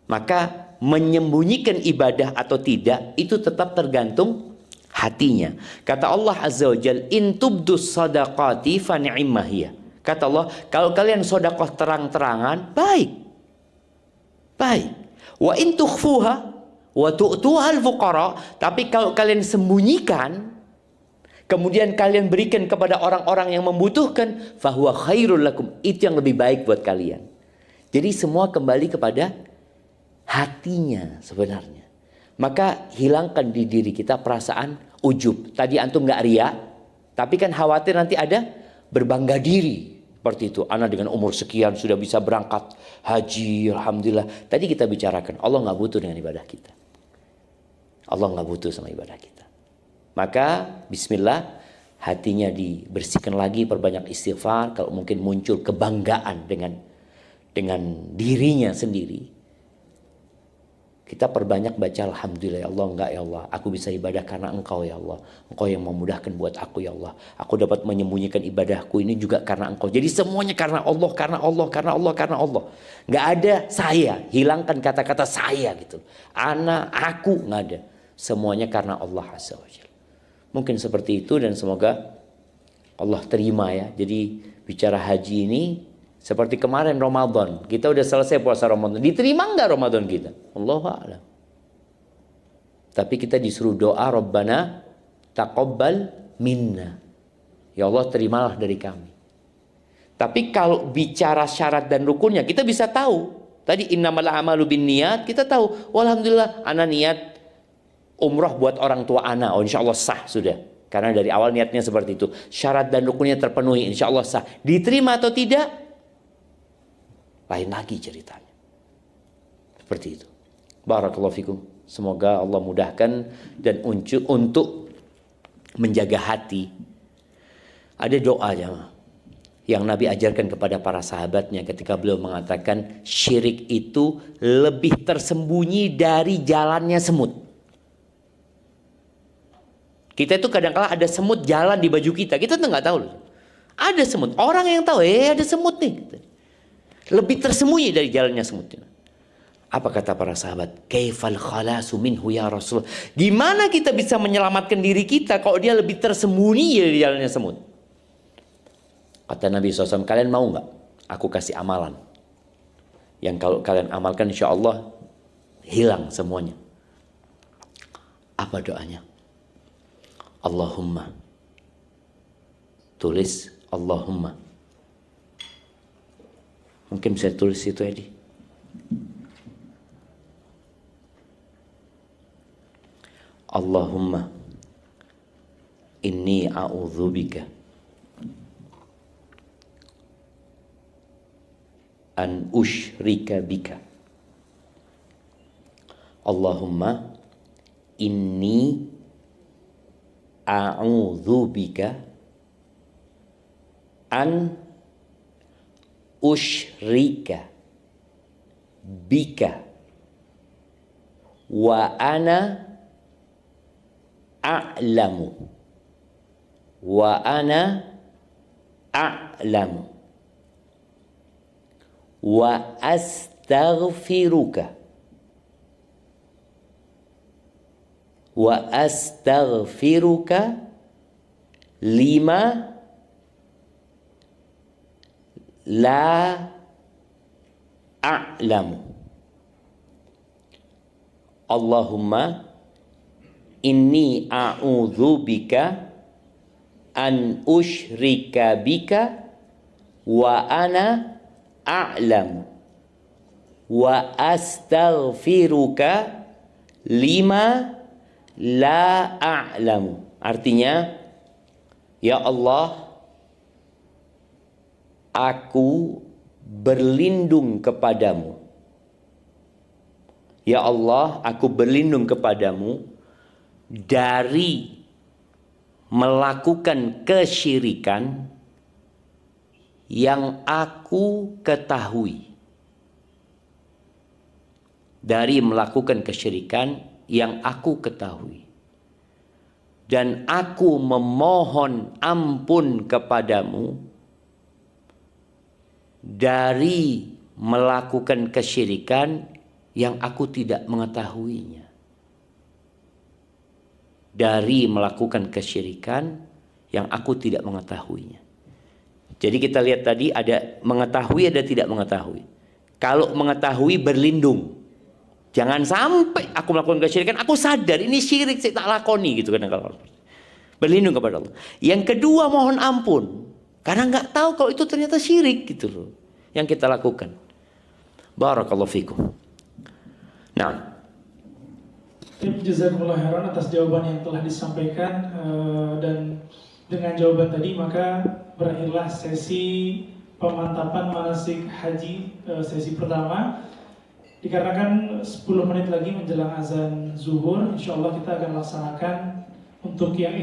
Maka menyembunyikan ibadah atau tidak itu tetap tergantung hatinya. Kata Allah Azza wa Jalla, in tubdus sadaqati fa ni'mah hiya. Kata Allah, kalau kalian sedekah terang-terangan, baik. Baik. Wa in tukhfuha wa tu'tuha al-fuqara, tapi kalau kalian sembunyikan, kemudian kalian berikan kepada orang-orang yang membutuhkan, fahuwa khairul lakum, itu yang lebih baik buat kalian. Jadi semua kembali kepada hatinya sebenarnya. Maka hilangkan di diri kita perasaan ujub. Tadi antum nggak riya, tapi kan khawatir nanti ada berbangga diri. Seperti itu, anak dengan umur sekian sudah bisa berangkat haji, alhamdulillah. Tadi kita bicarakan, Allah nggak butuh dengan ibadah kita. Allah nggak butuh sama ibadah kita. Maka bismillah, hatinya dibersihkan lagi, perbanyak istighfar. Kalau mungkin muncul kebanggaan dengan dirinya sendiri, kita perbanyak baca alhamdulillah ya Allah, enggak ya Allah, aku bisa ibadah karena engkau ya Allah, engkau yang memudahkan buat aku ya Allah, aku dapat menyembunyikan ibadahku ini juga karena engkau. Jadi semuanya karena Allah, karena Allah, karena Allah, karena Allah. Enggak ada saya, hilangkan kata-kata saya gitu, ana, aku, enggak ada. Semuanya karena Allah Azza wa Jalla. Mungkin seperti itu dan semoga Allah terima ya. Jadi bicara haji ini seperti kemarin Ramadan. Kita udah selesai puasa Ramadan. Diterima enggak Ramadan kita? Allahu a'lam. Tapi kita disuruh doa, Rabbana taqabbal minna. Ya Allah, terimalah dari kami. Tapi kalau bicara syarat dan rukunnya, kita bisa tahu. Tadi innamal a'malu binniyat, kita tahu. Alhamdulillah, ana niat umroh buat orang tua ana. Oh, insya Allah sah sudah. Karena dari awal niatnya seperti itu. Syarat dan rukunnya terpenuhi, insya Allah sah. Diterima atau tidak? Lain lagi ceritanya. Seperti itu. Barakallahu fikum. Semoga Allah mudahkan dan untuk menjaga hati. Ada doa yang Nabi ajarkan kepada para sahabatnya ketika beliau mengatakan syirik itu lebih tersembunyi dari jalannya semut. Kita itu kadang-kala ada semut jalan di baju kita. Kita tuh nggak tahu loh. Ada semut. Orang yang tahu, ada semut nih. Lebih tersembunyi dari jalannya semut. Apa kata para sahabat? Kaifal khalasu minhu ya Rasul. Gimana kita bisa menyelamatkan diri kita kalau dia lebih tersembunyi dari jalannya semut? Kata Nabi SAW, kalian mau nggak? Aku kasih amalan. Yang kalau kalian amalkan insya Allah hilang semuanya. Apa doanya? Allahumma. Tulis Allahumma. Mungkin bisa tulis itu Edi. Allahumma inni a'udzubika an usyrika bika. Allahumma inni a'udzubika an usyrika bika wa ana a'lamu wa ana a'lamu wa astaghfiruka lima la a'lamu. Allahumma inni a'udzubika an usyrika bika wa ana a'lamu wa astaghfiruka lima la a'lamu. Artinya, ya Allah, aku berlindung kepadamu. Ya Allah, aku berlindung kepadamu dari melakukan kesyirikan yang aku ketahui. Dari melakukan kesyirikan yang aku ketahui. Dan aku memohon ampun kepadamu dari melakukan kesyirikan yang aku tidak mengetahuinya. Dari melakukan kesyirikan yang aku tidak mengetahuinya. Jadi kita lihat tadi ada mengetahui, ada tidak mengetahui. Kalau mengetahui berlindung. Jangan sampai aku melakukan kesyirikan, aku sadar ini syirik, saya tak lakoni gitu kan. Berlindung kepada Allah. Yang kedua mohon ampun. Karena nggak tahu kalau itu ternyata syirik gitu loh. Yang kita lakukan. Barakallahu fikum. Nah. Jazakumullah khairan atas jawaban yang telah disampaikan, dan dengan jawaban tadi maka berakhirlah sesi pemantapan manasik haji sesi pertama. Dikarenakan 10 menit lagi menjelang azan zuhur, insya Allah kita akan laksanakan untuk yang